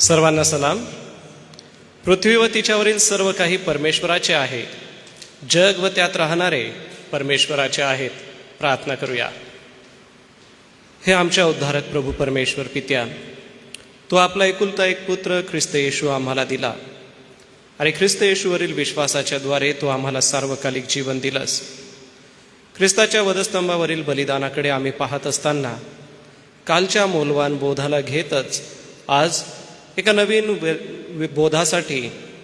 सर्वांना सलाम. पृथ्वी व तिच्यावरील सर्व काही परमेश्वराचे आहे. जग व त्यात राहणारे परमेश्वराचे आहेत. प्रार्थना करूया. हे आमच्या उद्धारक प्रभू परमेश्वर पित्या, तो आपला एकुलता एक पुत्र ख्रिस्त येशू आम्हाला दिला आणि ख्रिस्त येशूवरील विश्वासाच्या द्वारे तो आम्हाला सार्वकालिक जीवन दिलंस. ख्रिस्ताच्या वधस्तंभावरील बलिदानाकडे आम्ही पाहत असताना कालच्या मौल्यवान बोधाला घेतच आज एका नवीन बोधासाठी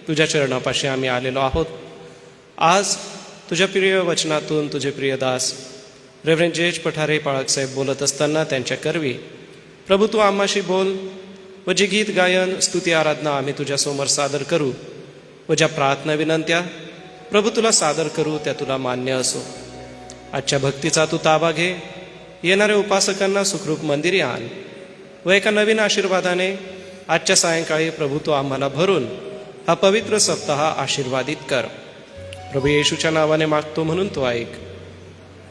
तुझ्या चरणापाशी आम्ही आलेलो आहोत. आज तुझ्या प्रिय वचनातून तुझे प्रिय दास रेव्हरंड जेज पठारे पाळकसाहेब बोलत असताना त्यांच्या करवी प्रभू तू आम्हाशी बोल व जे गीत गायन स्तुती आराधना आम्ही तुझ्यासमोर सादर करू व ज्या प्रार्थना विनंत्या प्रभू तुला सादर करू त्या तुला मान्य असो. आजच्या भक्तीचा तू ताबा घे. येणाऱ्या उपासकांना सुखरूप मंदिरी आण व एका नवीन आशीर्वादाने आजच्या सायंकाळी प्रभू तो आम्हाला भरून हा पवित्र सप्ताह आशीर्वादित कर. प्रभू येशूच्या नावाने मागतो म्हणून तो ऐक.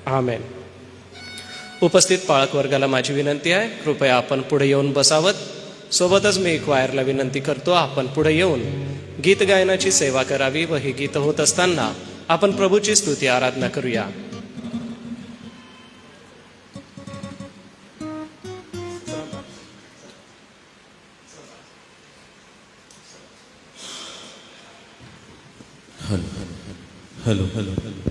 आमेन. उपस्थित पाळक वर्गाला माझी विनंती आहे, कृपया आपण पुढे येऊन बसावत. सोबतच मी क्वायरला विनंती करतो, आपण पुढे येऊन गीत गायनाची सेवा करावी व हे गीत होत असताना आपण प्रभूची स्तुती आराधना करूया. Hello hello hello.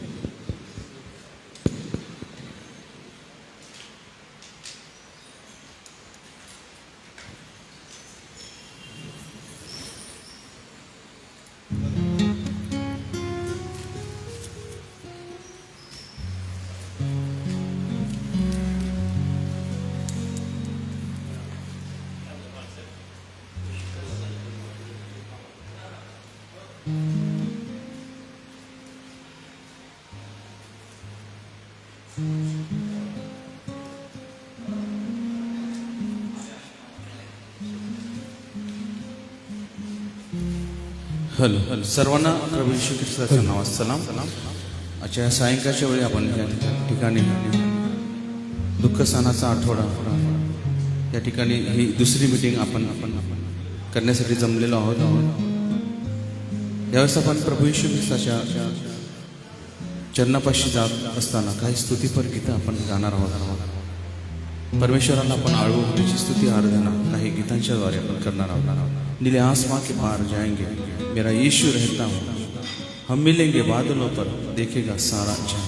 Hello hello. सर्वांना प्रभू येशू ख्रिस्ताच्या नावात सलाम. आजच्या सायंकाळच्या वेळी आपण या ठिकाणी दुःख सणाचा आठवडा या ठिकाणी ही दुसरी मीटिंग आपण करण्यासाठी जमलेलो आहोत. यावेळेस आपण प्रभू येशू ख्रिस्ताच्या चरणापाशी जात असताना काही स्तुतीपर गीतं आपण गाणार आहोत. परमेश्वराला आपण आळवू त्याची स्तुती आराधना काही गीतांच्या द्वारे आपण करणार आहोत. नीले आसमां के पार जाएंगे, मेरा यीशु रहता हूँ, हम मिलेंगे बादलों पर, देखेगा सारा जहां.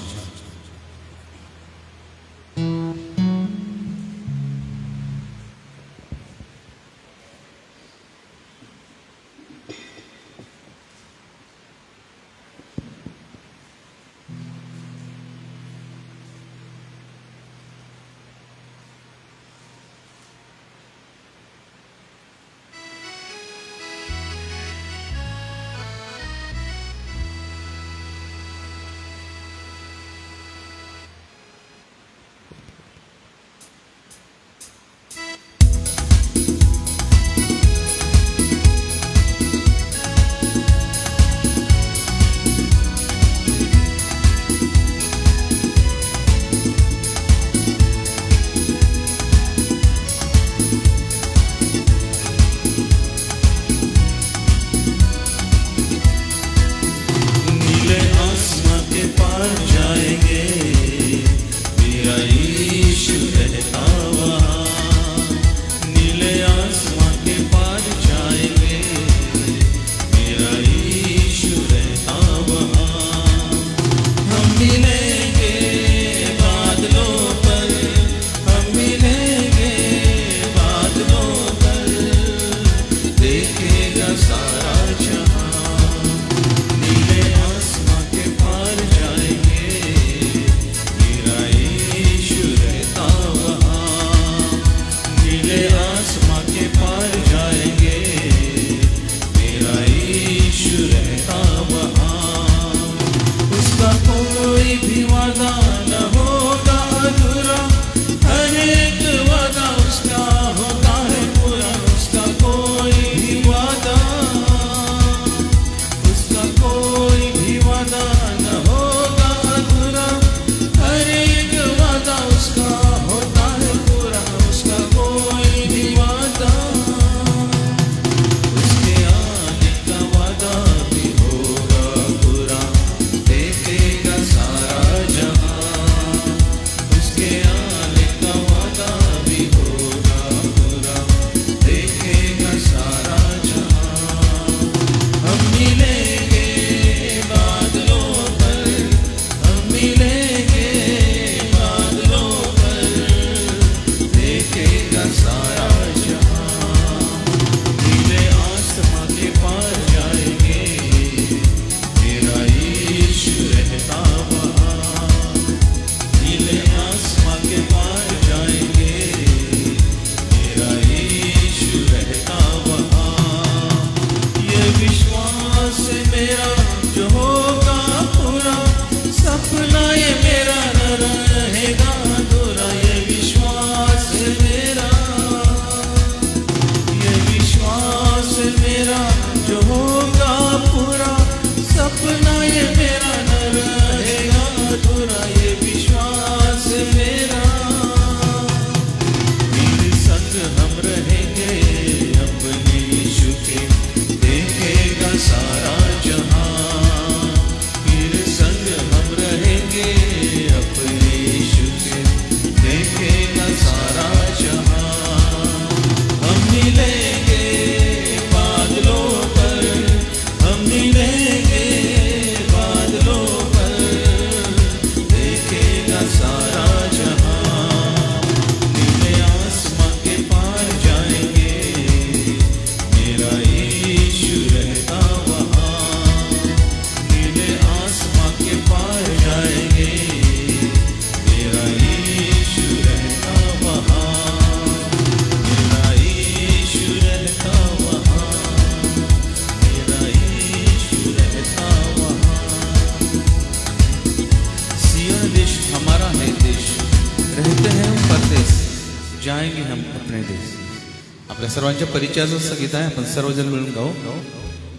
आपल्या सर्वांच्या परिचयाचं असं गीत आहे, आपण सर्वजण मिळून गाऊ.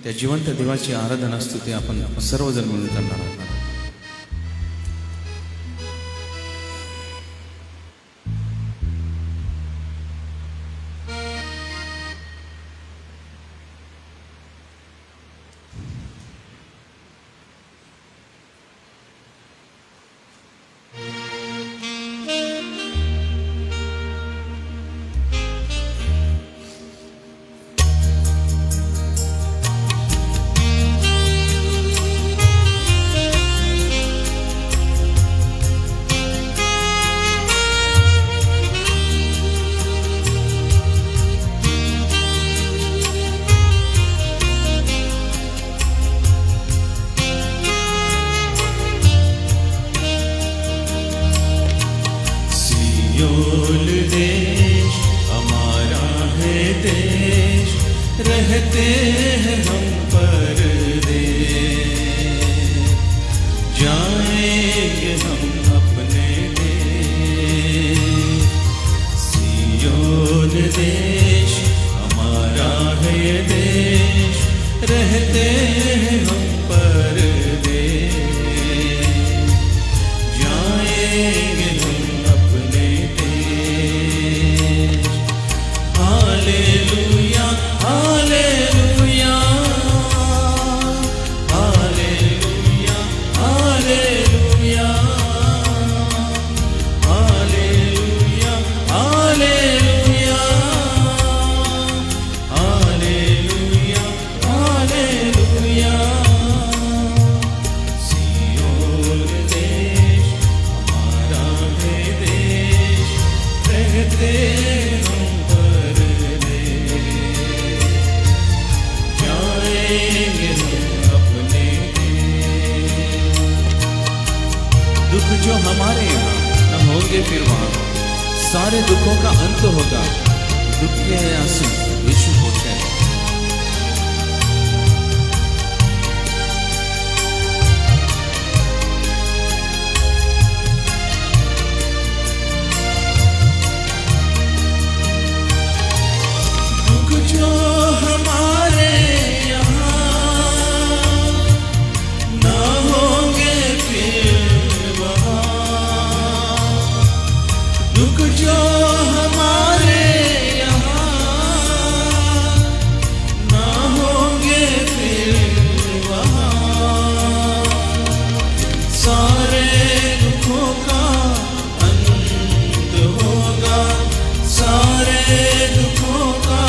त्या जिवंत देवाची आराधना स्तुती आपण सर्वजण मिळून करणार आहोत. सियोन देश हमारा है देश, रहते हैं हम परदेश, जाएंगे हम अपने देश. सियोन देश हमारा है देश, रहते हैं हम परदेश, जाएंगे हम अपने देश. Hallelujah hallelujah hallelujah hallelujah hallelujah hallelujah hallelujah hallelujah. Zion देश हमारा है देश, रहते हम परदेश, जाएंगे हम अपने देश. दुख जो हमारे यहाँ न होंगे फिर वहाँ, सारे दुखों का अंत होगा. दुख के आंसू यीशु पोंछे. दुख जो हमारे यहाँ न होंगे फिर वहाँ, दुख जो हमारे यहाँ न होंगे फिर वहाँ, सारे दुखों का अंत होगा, सारे दुखों का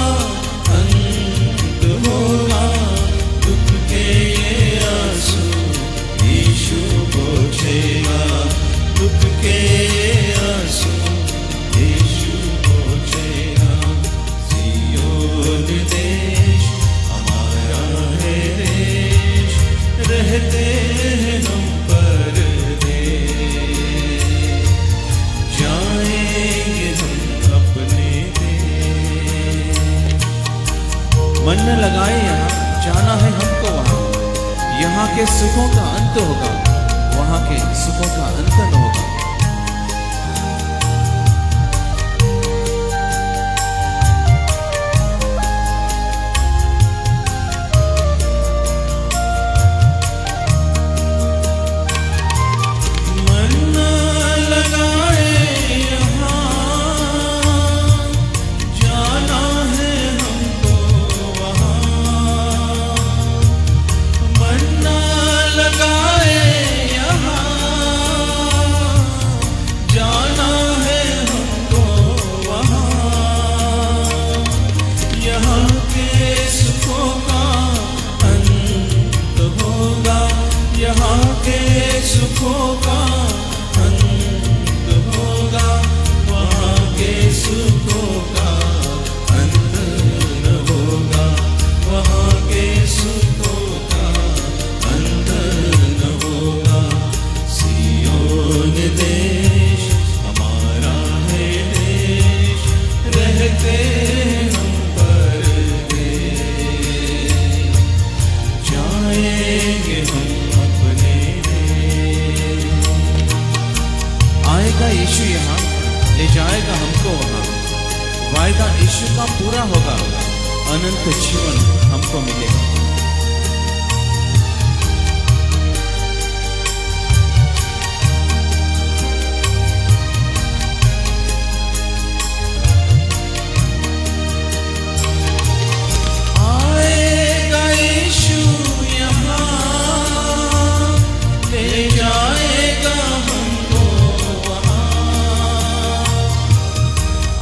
अंत होगा. दुख के ये आंसू यीशु पोंछेगा, दुख के ये आंसू यीशु पोंछेगा. सियोन देश हमारा है देश, रहते हैं हम परदेश, जाएंगे हम अपने देश. मन न लगाए यहाँ, जाना है हमको वहाँ. यहाँ के सुखों का अंत होगा, वहाँ के सुखों का अंत न होगा. मन न लगाए यहाँ, जाना है हमको वहाँ. मन न लगाए यहाँ, जाना है हमको वहाँ. यहाँ के सुखों का अंत होगा, यहाँ के सुखों का अंत होगा, वहाँ के सुखों का अंत न होगा, वहाँ के सुखों का अंत न होगा. सियोन देश हमारा है देश, रहते हम परदेश, जाएंगे हम अपने देश. होगा, अनंत जीवन हमको मिलेगा। आएगा यीशु यहाँ, ले जाएगा हमको वहाँ।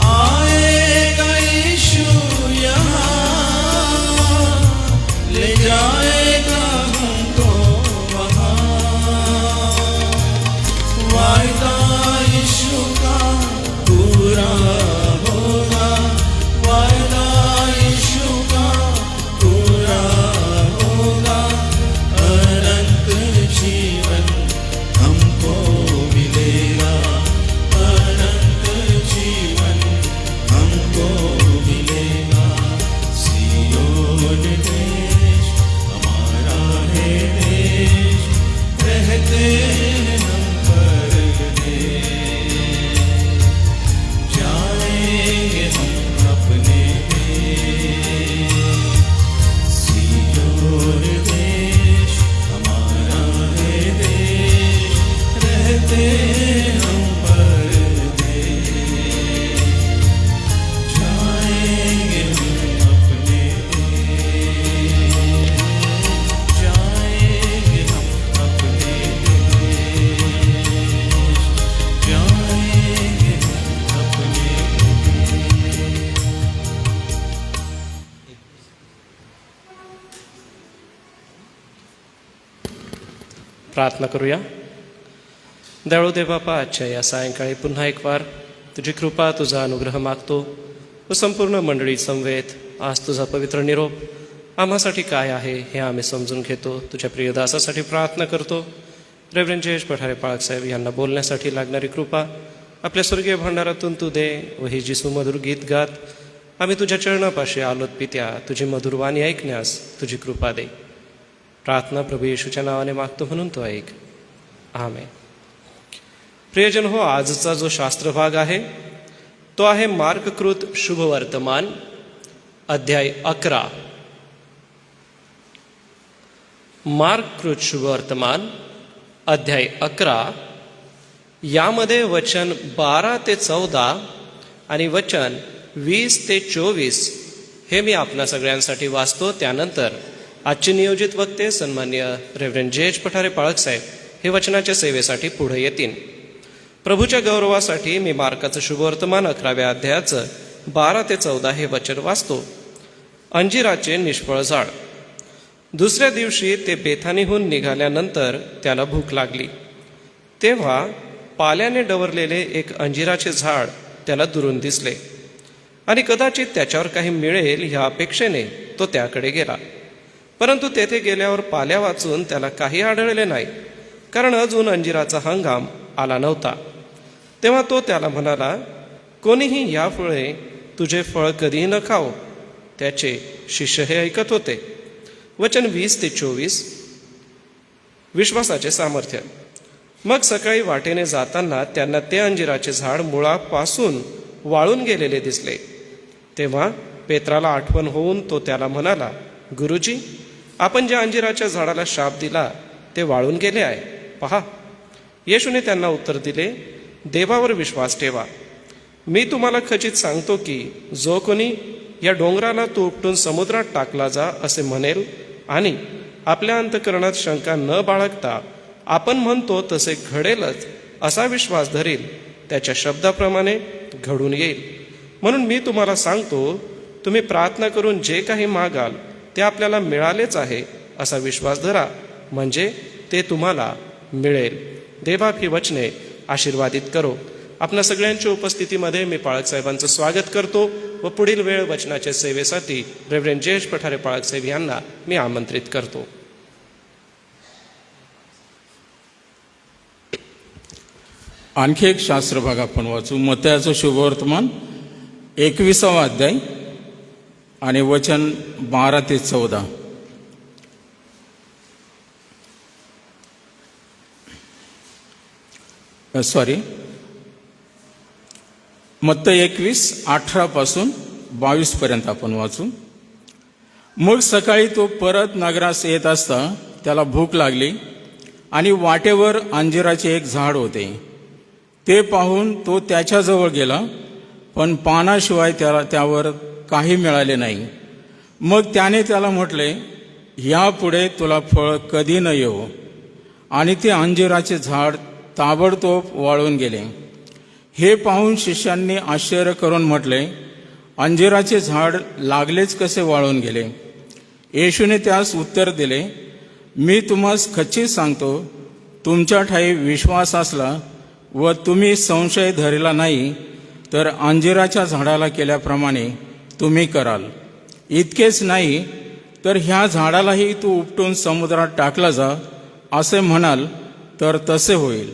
आएगा यीशु यहाँ, ले जाएगा हमको वहाँ। वायदा यीशु का पूरा होगा, वायदा यीशु का पूरा होगा। अनंत जीवन हमको मिलेगा, अनंत जीवन हमको मिलेगा। सियोन देश हमारा है देश, रहते हम परदेश। जाएंगे हम अपने देश। सियोन देश हमारा है देश, रहते हम परदेश। जाएंगे हम अपने देश, जाएंगे हम अपने देश, जाएंगे हम अपने देश। प्रार्थना करूया. दयाळू देव बापा, आजच्या या सायंकाळी पुन्हा एक वार तुझी कृपा, तुझा अनुग्रह मागतो व संपूर्ण मंडळी समवेत आज तुझा पवित्र निरोप आम्हासाठी काय आहे हे आम्ही समजून घेतो. तुझ्या प्रियदासासाठी प्रार्थना करतो. रेव्हरंड जयेश पठारे पाळकसाहेब यांना बोलण्यासाठी लागणारी कृपा आपल्या स्वर्गीय भंडारातून तू दे व ही जी सुमधुर गीत गात आम्ही तुझ्या चरणापाशी आलोत पित्या, तुझी मधुर वाणी ऐकण्यास तुझी कृपा दे. प्रार्थना प्रभू येशूच्या नावाने मागतो म्हणून तो ऐक. आमेन. प्रियजन हो, आजचा जो शास्त्रभाग आहे तो आहे मार्ककृत शुभवर्तमान अध्याय 11. मार्ककृत शुभवर्तमान अध्याय 11 यामध्ये वचन 12 ते 14 आणि वचन 20 ते 24 हे मी आपल्या सगळ्यांसाठी वाचतो. त्यानंतर आजचे नियोजित वक्ते सन्मान्य रेव्हरंड जयेश पठारे पाळकसाहेब हे वचनाच्या सेवेसाठी पुढे येतील. प्रभूच्या गौरवासाठी मी मार्काचं शुभवर्तमान 11व्या अध्यायाचं 12 ते 14 हे वचन वाचतो. अंजिराचे निष्फळ झाड. दुसऱ्या दिवशी ते बेथानीहून निघाल्यानंतर त्याला भूक लागली. तेव्हा पाल्याने डवरलेले एक अंजिराचे झाड त्याला दुरून दिसले आणि कदाचित त्याच्यावर काही मिळेल ह्या अपेक्षेने तो त्याकडे गेला. परंतु तेथे गेल्यावर पाल्या वाचून त्याला काही आढळले नाही, कारण अजून अंजिराचा हंगाम आला नव्हता. तेव्हा तो त्याला म्हणाला, कोणीही या फळे तुझे फळ कधीही न खाओ. त्याचे शिष्य हे ऐकत होते. वचन 20 ते 24 विश्वासाचे सामर्थ्य. मग सकाळी वाटेने जाताना त्यांना ते अंजिराचे झाड मुळापासून वाळून गेलेले दिसले. तेव्हा पेत्राला आठवण होऊन तो त्याला म्हणाला, गुरुजी, आपण ज्या अंजिराच्या झाडाला शाप दिला ते वाळून गेले आहे, पहा. येशूने त्यांना उत्तर दिले, देवावर विश्वास ठेवा. मी तुम्हाला खचित सांगतो की जो कोणी या डोंगराला तू उपटून समुद्रात टाकला जा असे म्हणेल आणि आपल्या अंतःकरणात शंका न बाळगता आपण म्हणतो तसे घडेलच असा विश्वास धरील, त्याच्या शब्दाप्रमाणे घडून येईल. म्हणून मी तुम्हाला सांगतो, तुम्ही प्रार्थना करून जे काही मागाल ते आपल्याला मिळालेच आहे असा विश्वास धरा, म्हणजे ते तुम्हाला मिळेल. देवबाप ही वचने आशीर्वादित करो. आपल्या सगळ्यांच्या उपस्थितीमध्ये मी पाळकसाहेबांचं स्वागत करतो व पुढील वेळ वचनाच्या सेवेसाठी रेव्हरंड जयेश पठारे पाळकसाहेब यांना मी आमंत्रित करतो. आणखी एक शास्त्रभाग आपण वाचू. मत्तयाचं शुभवर्तमान 21वा अध्याय आणि वचन 12 ते 14. मत्तय 21:18 पासून 22 आपण वाचू. मग सकाळी तो परत नगरास येत असता त्याला भूक लागली आणि वाटेवर अंजिराचे एक झाड होते. ते पाहून तो त्याच्याजवळ गेला, पण पानाशिवाय त्यावर काही मिळाले नाही. मग त्याने त्याला म्हटले, यापुढे तुला फळ कधी न येवो. आणि ते अंजिराचे झाड ताबडतोब वाळून गेले. हे पाहून शिष्यांनी आश्चर्य करून म्हटले, अंजिराचे झाड लागलेच कसे वाळून गेले? येशूने त्यास उत्तर दिले, मी तुम्हास खचित सांगतो, तुमच्या ठाई विश्वास असला व तुम्ही संशय धरला नाही तर अंजिराच्या झाडाला केल्याप्रमाणे तुम्ही कराल. इतकेच नाही तर ह्या झाडालाही तू उपटून समुद्रात टाकला जा असे म्हणाल तर तसे होईल.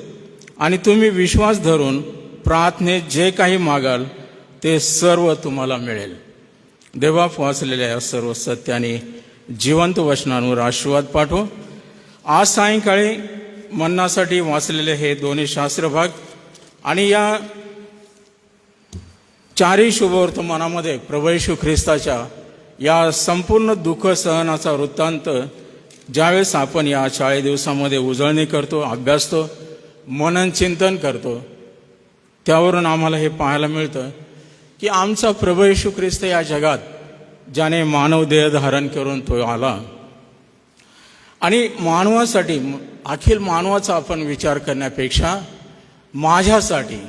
आणि तुम्ही विश्वास धरून प्रार्थनेत जे काही मागाल ते सर्व तुम्हाला मिळेल. देवा वाचलेल्या या सर्व सत्याने जिवंत वचनांवर आशीर्वाद पाठव. आज सायंकाळी मन्नासाठी वाचलेले हे दोन्ही शास्त्रभाग आणि या चारही शुभवर्तमानामध्ये प्रभू येशू ख्रिस्ताच्या या संपूर्ण दुःख सहनाचा वृत्तांत ज्यावेळेस आपण या 40 दिवसामध्ये उजळणी करतो, अभ्यासतो, मनन चिंतन करतो, त्यावरून आम्हाला हे पाहायला मिळतं की आमचा प्रभू येशू ख्रिस्त या जगात ज्याने मानव देह धारण करून तो आला आणि मानवासाठी, अखिल मानवाचा आपण विचार करण्यापेक्षा माझ्यासाठी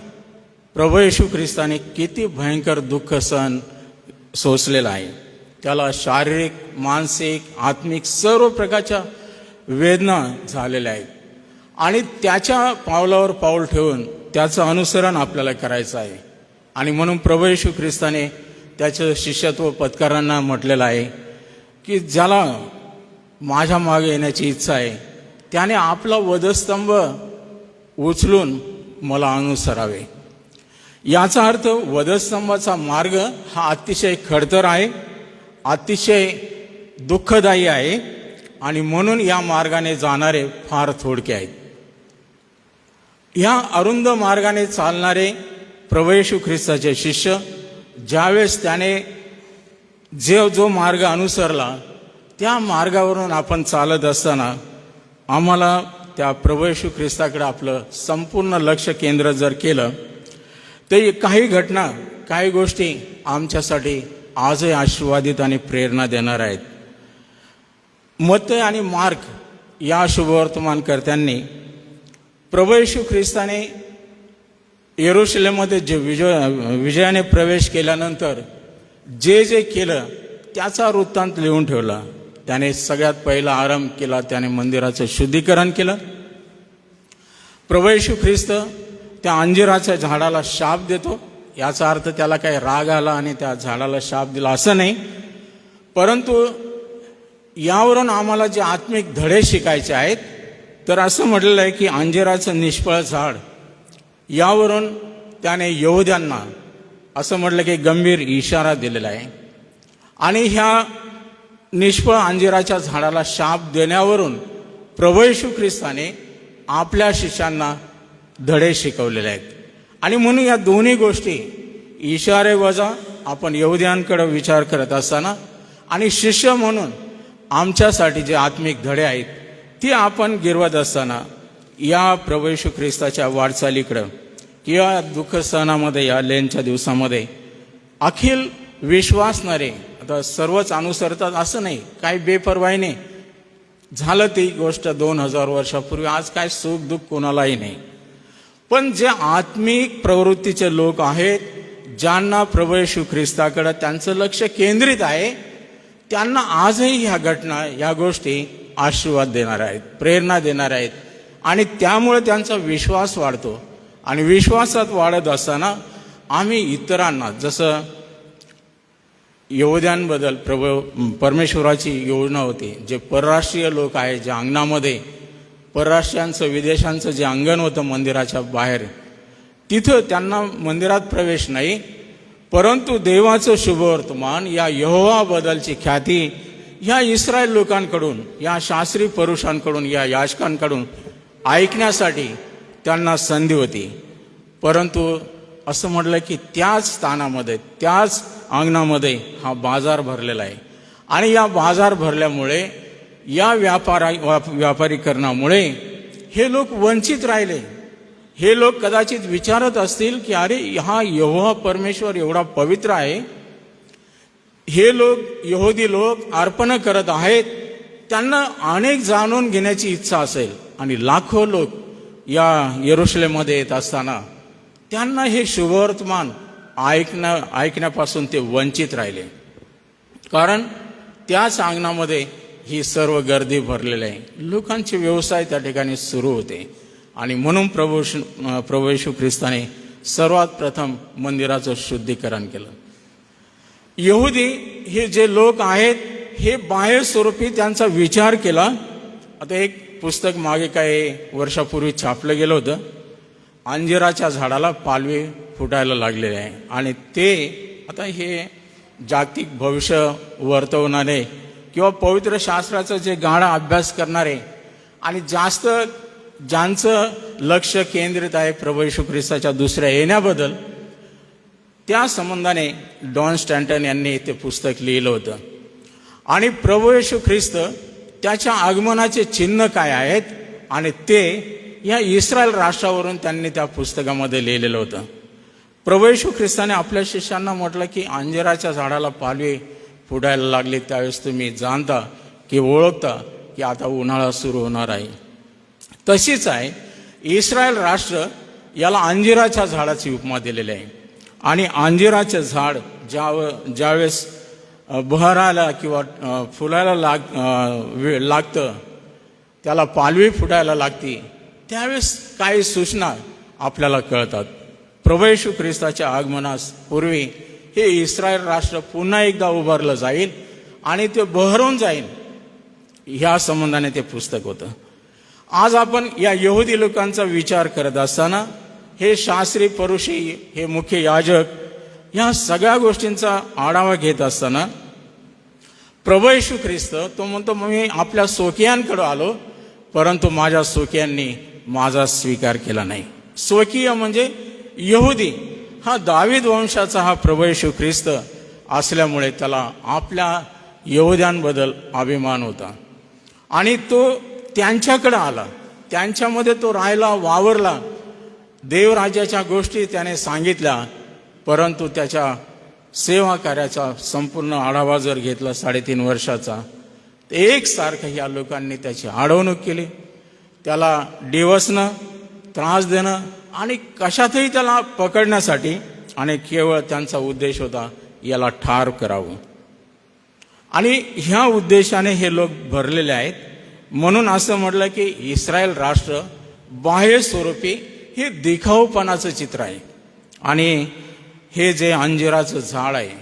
प्रभू येशू ख्रिस्ताने किती भयंकर दुःख सहन सोसलेलं आहे. त्याला शारीरिक, मानसिक, आत्मिक सर्व प्रकारच्या वेदना झालेल्या आहेत आणि त्याच्या पावलावर पाऊल ठेवून त्याचं अनुसरण आपल्याला करायचं आहे. आणि म्हणून प्रभू येशू ख्रिस्ताने त्याचं शिष्यत्व पत्करांना म्हटलेलं आहे की ज्याला माझ्या मागे येण्याची इच्छा आहे त्याने आपला वधस्तंभ उचलून मला अनुसरावे. याचा अर्थ वधस्तंभाचा मार्ग हा अतिशय खडतर आहे, अतिशय दुःखदायी आहे आणि म्हणून या मार्गाने जाणारे फार थोडके आहेत. या अरुंद मार्गाने चालणारे प्रभू येशू ख्रिस्ताचे शिष्य ज्यावेळेस त्याने जो मार्ग अनुसरला त्या मार्गावरून आपण चालत असताना आम्हाला त्या प्रभू येशू ख्रिस्ताकडे आपलं संपूर्ण लक्ष केंद्र जर केलं तर काही घटना, काही गोष्टी आमच्यासाठी आजही आशीर्वादित आणि प्रेरणा देणार आहेत. मत्तय आणि मार्क या शुभवर्तमानकर्त्यांनी प्रभू येशू ख्रिस्ताने यरूशलेममध्ये जे विजयाने प्रवेश केल्यानंतर जे जे केलं त्याचा वृत्तांत लिहून ठेवला. त्याने सगळ्यात पहिला आरंभ केला, त्याने मंदिराचं शुद्धीकरण केलं. प्रभू येशू ख्रिस्त त्या अंजिराच्या झाडाला शाप देतो. याचा अर्थ त्याला काही राग आला आणि त्या झाडाला शाप दिला असं नाही, परंतु यावरून आम्हाला जे आत्मिक धडे शिकायचे आहेत तर असं म्हटलेलं आहे की अंजिराचं निष्फळ झाड, यावरून त्याने यहुद्यांना असं म्हटलं की गंभीर इशारा दिलेला आहे. आणि ह्या निष्फळ अंजिराच्या झाडाला शाप देण्यावरून प्रभू येशू ख्रिस्ताने आपल्या शिष्यांना धडे शिकवलेले आहेत. आणि म्हणून या दोन्ही गोष्टी, इशारे वजा आपण यहुद्यांकडे विचार करत असताना आणि शिष्य म्हणून आमच्यासाठी जे आत्मिक धडे आहेत ती आपण गिरवत असताना या प्रभू येशू ख्रिस्ताच्या वाटचालीकडं किंवा दुःख सहनामध्ये या लेनच्या दिवसामध्ये अखिल विश्वासणारे, आता सर्वच अनुसरतात असं नाही, काही बेपर्वाईने झालं ती गोष्ट 2000 वर्षापूर्वी, आज काय सुख दुःख कोणालाही नाही, पण जे आत्मिक प्रवृत्तीचे लोक आहेत ज्यांना प्रभू येशू ख्रिस्ताकडे त्यांचं लक्ष केंद्रित आहे त्यांना आजही ह्या घटना, या गोष्टी आशीर्वाद देणार आहेत, प्रेरणा देणार आहेत आणि त्यामुळे त्यांचा विश्वास वाढतो. आणि विश्वासात वाढत असताना आम्ही इतरांना, जसं यहुद्यांबद्दल परमेश्वराची योजना होती, जे परराष्ट्रीय लोक आहेत, जे अंगणामध्ये परराष्ट्रीयांचं, विदेशांचं जे अंगण होतं मंदिराच्या बाहेर, तिथं त्यांना मंदिरात प्रवेश नाही, परंतु देवाचं शुभवर्तमान या यहोवाबद्दलची ख्याती ह्या इस्रायल लोकांकडून, या शास्त्री पुरुषांकडून, या याजकांकडून ऐकण्यासाठी त्यांना संधी होती. परंतु असं म्हटलं की त्याच स्थानामध्ये, त्याच अंगणामध्ये हा बाजार भरलेला आहे. आणि या बाजार भरल्यामुळे, या व्यापारीकरणामुळे हे लोक वंचित राहिले. हे लोक कदाचित विचारत असतील की अरे, हा यहोवा परमेश्वर एवढा पवित्र आहे, हे लोक, यहुदी लोक अर्पण करत आहेत, त्यांना अनेक जाणून घेण्याची इच्छा असेल. आणि लाखो लोक या यरुशलेममध्ये येत असताना त्यांना हे शुभवर्तमान ऐकण्यापासून ते वंचित राहिले. कारण त्याच अंगणामध्ये ही सर्व गर्दी भरलेली आहे. लोकांचे व्यवसाय त्या ठिकाणी सुरू होते. आणि म्हणून प्रभू येशू ख्रिस्ताने सर्वात प्रथम मंदिराचं शुद्धीकरण केलं. यहुदी हे जे लोक आहेत, हे बाह्य स्वरूपी त्यांचा विचार केला. आता एक पुस्तक मागे काही वर्षापूर्वी छापलं गेलं होतं. अंजिराच्या झाडाला पालवी फुटायला लागलेले आहे. आणि ते आता हे जागतिक भविष्य वर्तवणारे किंवा पवित्र शास्त्राचं जे गाढा अभ्यास करणारे आणि जास्त ज्यांचं लक्ष केंद्रित आहे प्रभू येशू ख्रिस्ताच्या दुसऱ्या येण्याबद्दल, त्या संबंधाने डॉन स्टॅन्टन यांनी ते पुस्तक लिहिलं होतं. आणि प्रभू येशू ख्रिस्त त्याच्या आगमनाचे चिन्ह काय आहेत, आणि ते या इस्रायल राष्ट्रावरून त्यांनी त्या पुस्तकामध्ये लिहिलेलं होतं. प्रभू येशू ख्रिस्ताने आपल्या शिष्यांना म्हटलं की अंजिराच्या झाडाला पालवी फुटायला लागली त्यावेळेस तुम्ही जाणता की ओळखता की आता उन्हाळा सुरू होणार आहे. तशीच आहे इस्रायल राष्ट्र, याला अंजिराच्या झाडाची उपमा दिलेली आहे. आणि अंजिराचं झाड ज्यावेळेस बहरायला किंवा फुलायला लागतं, त्याला पालवी फुटायला लागती, त्यावेळेस काही सूचना आपल्याला कळतात. प्रभू येशू ख्रिस्ताच्या आगमनास पूर्वी हे इस्रायल राष्ट्र पुन्हा एकदा उभारलं जाईल आणि ते बहरून जाईल, ह्या संबंधाने ते पुस्तक होतं. आज आपण या यहुदी लोकांचा विचार करत असताना हे शास्त्री, परुषी, हे मुख्य याजक, या सगळ्या गोष्टींचा आढावा घेत असताना प्रभू येशू ख्रिस्त तो म्हणतो, मी आपल्या स्वकीयांकडे आलो, परंतु माझ्या स्वकीयांनी माझा स्वीकार केला नाही. स्वकीय म्हणजे यहुदी, हा दावीद वंशाचा हा प्रभू येशू ख्रिस्त असल्यामुळे त्याला आपल्या यहुद्यांबद्दल अभिमान होता. आणि तो त्यांच्याकडे आला, त्यांच्यामध्ये तो राहिला, वावरला, देवराज्याच्या गोष्टी त्याने सांगितल्या. परंतु त्याच्या सेवा कार्याचा संपूर्ण आढावा जर घेतला 3.5 वर्षाचा, तर एकसारखं या लोकांनी त्याची अडवणूक केली. त्याला डिवसणं, त्रास देणं आणि कशातही त्याला पकडण्यासाठी, आणि केवळ त्यांचा उद्देश होता याला ठार करावं. आणि ह्या उद्देशाने हे लोक भरलेले आहेत. म्हणून असं म्हटलं की इस्रायल राष्ट्र बाह्य स्वरूपी हे दिखाऊपणाचं चित्र आहे. आणि हे जे अंजिराचं झाड आहे,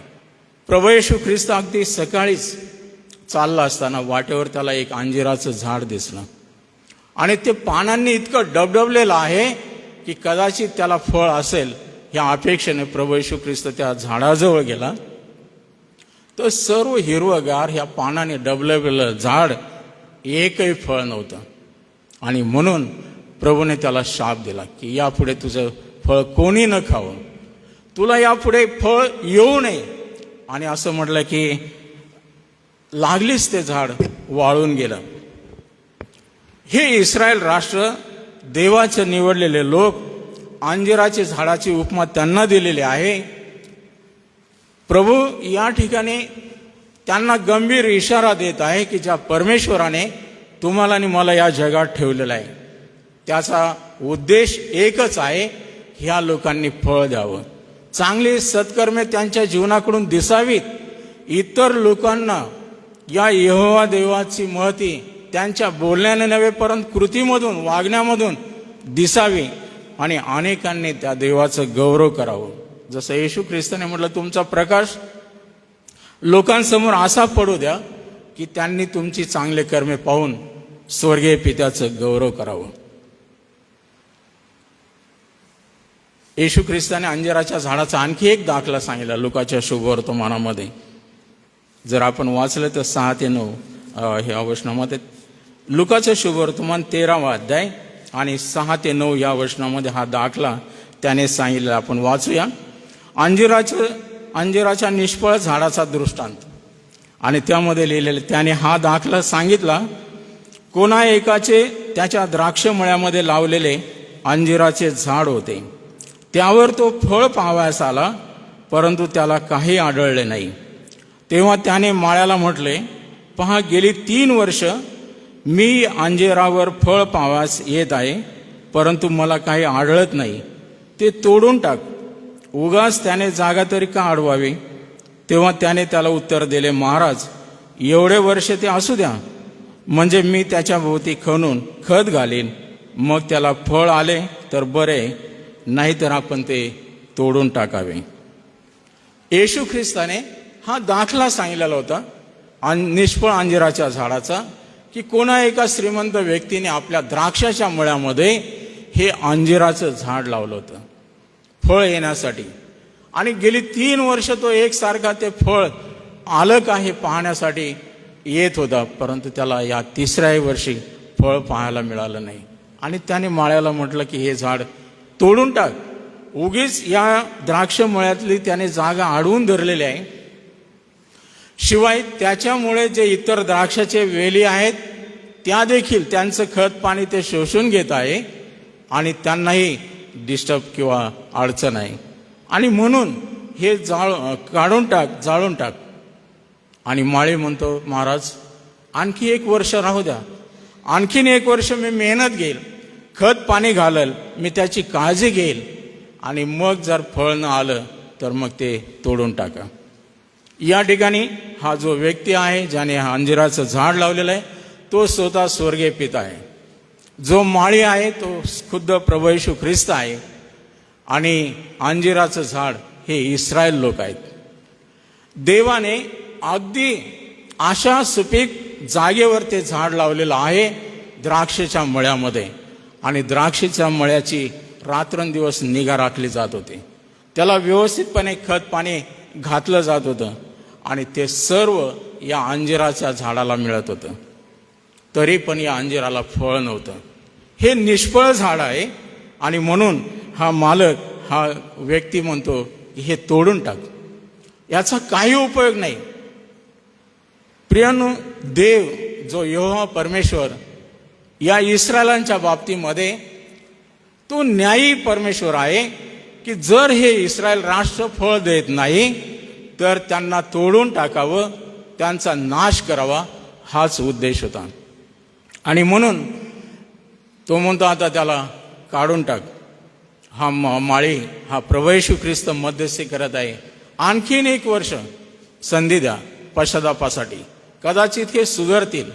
प्रभू येशू ख्रिस्त अगदी सकाळीच चालला असताना वाटेवर त्याला एक अंजिराचं झाड दिसलं. आणि ते पानांनी इतकं डबडबलेलं आहे की कदाचित त्याला फळ असेल ह्या अपेक्षेने प्रभू येशू ख्रिस्त त्या झाडाजवळ गेला. तर सर्व हिरवगार ह्या पानाने डबडबलेलं झाड, एकही फळ नव्हतं. आणि म्हणून प्रभूने त्याला शाप दिला की यापुढे तुझं फळ कोणी न खावं, तुला यापुढे फळ येऊ नये. आणि असं म्हटलं की लागलीच ते झाड वाळून गेलं. हे इस्रायल राष्ट्र, देवाचे निवडलेले लोक, अंजिराच्या झाडाची उपमा त्यांना दिलेली आहे. प्रभू या ठिकाणी त्यांना गंभीर इशारा देत आहे की ज्या परमेश्वराने तुम्हाला आणि मला या जगात ठेवलेला आहे, त्याचा उद्देश एकच आहे, ह्या लोकांनी फळ द्यावं, चांगली सत्कर्मे त्यांच्या जीवनाकडून दिसावीत, इतर लोकांना या यहोवा देवाची महती त्यांच्या बोलण्याने नव्हे परंतु कृतीमधून, वागण्यामधून दिसावी, आणि अनेकांनी त्या देवाचं गौरव करावं. जसं येशू ख्रिस्ताने म्हटलं, तुमचा प्रकाश लोकांसमोर असा पडू द्या की त्यांनी तुमची चांगले कर्मे पाहून स्वर्गीय पित्याचं गौरव करावं. येशू ख्रिस्ताने अंजिराच्या झाडाचा आणखी एक दाखला सांगितला लुकाच्या शुभवर्तमानामध्ये. जर आपण वाचलं तर 6 ते 9 ह्या वचनामध्ये, लुकाचं शुभवर्तमान 13वा अध्याय आणि 6 ते 9 या वचनामध्ये हा दाखला त्याने सांगितला. आपण वाचूया. अंजिराचं अंजिराच्या निष्फळ झाडाचा दृष्टांत. आणि त्यामध्ये लिहिलेले, त्याने हा दाखला सांगितला, कोणा एकाचे त्याच्या द्राक्षमळ्यामध्ये लावलेले अंजिराचे झाड होते. त्यावर तो फळ पाहावयास आला, परंतु त्याला काही आढळले नाही. तेव्हा त्याने माळ्याला म्हटले, पहा, गेली 3 वर्ष मी अंजिरावर फळ पाहावयास येत आहे, परंतु मला काही आढळत नाही. ते तोडून टाक, उगाच त्याने जागा तरी का अडवावी. तेव्हा त्याने त्याला उत्तर दिले, महाराज, एवढे वर्ष ते असू द्या, म्हणजे मी त्याच्या भोवती खणून खत घालीन, मग त्याला फळ आले तर बरे, नाहीतर आपण ते तोडून टाकावे. येशू ख्रिस्ताने हा दाखला सांगितलेला होता निष्फळ अंजिराच्या झाडाचा, की कोणा एका श्रीमंत व्यक्तीने आपल्या द्राक्षाच्या मळ्यामध्ये हे अंजिराचं झाड लावलं होतं फळ येण्यासाठी. आणि गेली 3 वर्ष तो एकसारखा ते फळ आलं का हे पाहण्यासाठी येत होता, परंतु त्याला या 3ऱ्या वर्षी फळ पाहायला मिळालं नाही. आणि त्याने माळ्याला म्हटलं की हे झाड तोडून टाक, उगीच या द्राक्ष मळ्यातली त्याने जागा अडवून धरलेली आहे. शिवाय त्याच्यामुळे जे इतर द्राक्षाचे वेली आहेत त्या देखील त्यांचं खत पाणी ते शोषून घेत आहे आणि त्यांनाही डिस्टर्ब किंवा अडचण आहे. आणि म्हणून हे काढून टाक, जाळून टाक. आणि माळी म्हणतो, महाराज, आणखी 1 वर्ष राहू द्या, आणखीन 1 वर्ष मी मेहनत घेईल, खत पाणी घालल, मी त्याची काळजी घेईल, आणि मग जर फळ न आलं तर मग ते तोडून टाका. या ठिकाणी हा जो व्यक्ती आहे ज्याने हा अंजिराचं झाड लावलेलं आहे तो स्वतः स्वर्गीय पिता आहे. जो माळी आहे तो खुद्द प्रभू येशू ख्रिस्त आहे. आणि अंजिराचं झाड हे इस्रायल लोक आहेत. देवाने अगदी अशा सुपीक जागेवर ते झाड लावलेलं आहे, द्राक्षेच्या मळ्यामध्ये. आणि द्राक्षेच्या मळ्याची रात्रंदिवस निगा राखली जात होती, त्याला व्यवस्थितपणे खत पाणी घातलं जात होतं, आणि ते सर्व या अंजिराच्या झाडाला मिळत होतं. तरी पण या अंजिराला फळ नव्हतं. हे निष्फळ झाड आहे, आणि म्हणून हा मालक, हा व्यक्ती म्हणतो की हे तोडून टाक, याचा काही उपयोग नाही. प्रियानो, देव जो यहोवा परमेश्वर या इस्रायलांच्या बाबतीमध्ये तो न्यायी परमेश्वर आहे, की जर हे इस्रायल राष्ट्र फळ देत नाही तर त्यांना तोडून टाकावं, त्यांचा नाश करावा, हाच उद्देश होता. आणि म्हणून तो म्हणतो आता त्याला काढून टाक. हा माळी, हा प्रभू येशू ख्रिस्त मध्यस्थी करत आहे, आणखीन 1 वर्ष संधी द्या पश्चातापासाठी, कदाचित हे सुधारतील.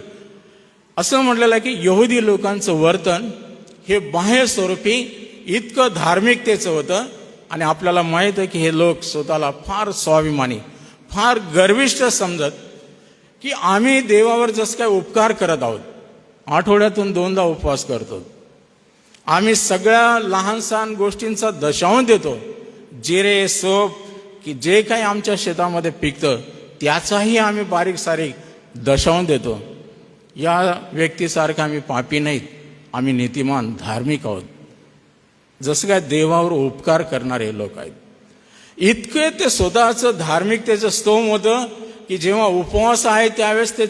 असं म्हटलेलं आहे की यहुदी लोकांचं वर्तन हे बाह्य स्वरूपी इतकं धार्मिकतेचं होतं. आणि आपल्याला माहीत आहे की हे लोक स्वतःला फार स्वाभिमानी, फार गर्विष्ठ समजत की आम्ही देवावर जसं काय उपकार करत आहोत, आठवड्यातून 2दा उपवास करतो, आम्ही सगळ्या लहान सहान गोष्टींचा दशांश देतो, जिरे सोप की जे काही आमच्या शेतामध्ये पिकतं त्याचाही आम्ही बारीक सारीक दशांश देतो. या व्यक्तीसारखं आम्ही पापी नाहीत, आम्ही नीतिमान धार्मिक आहोत, जसं काय देवावर उपकार करणारे लोक आहेत. इतके ते स्वतःचं धार्मिकतेचं स्तोम होतं की जेव्हा उपवास आहे त्यावेळेस ते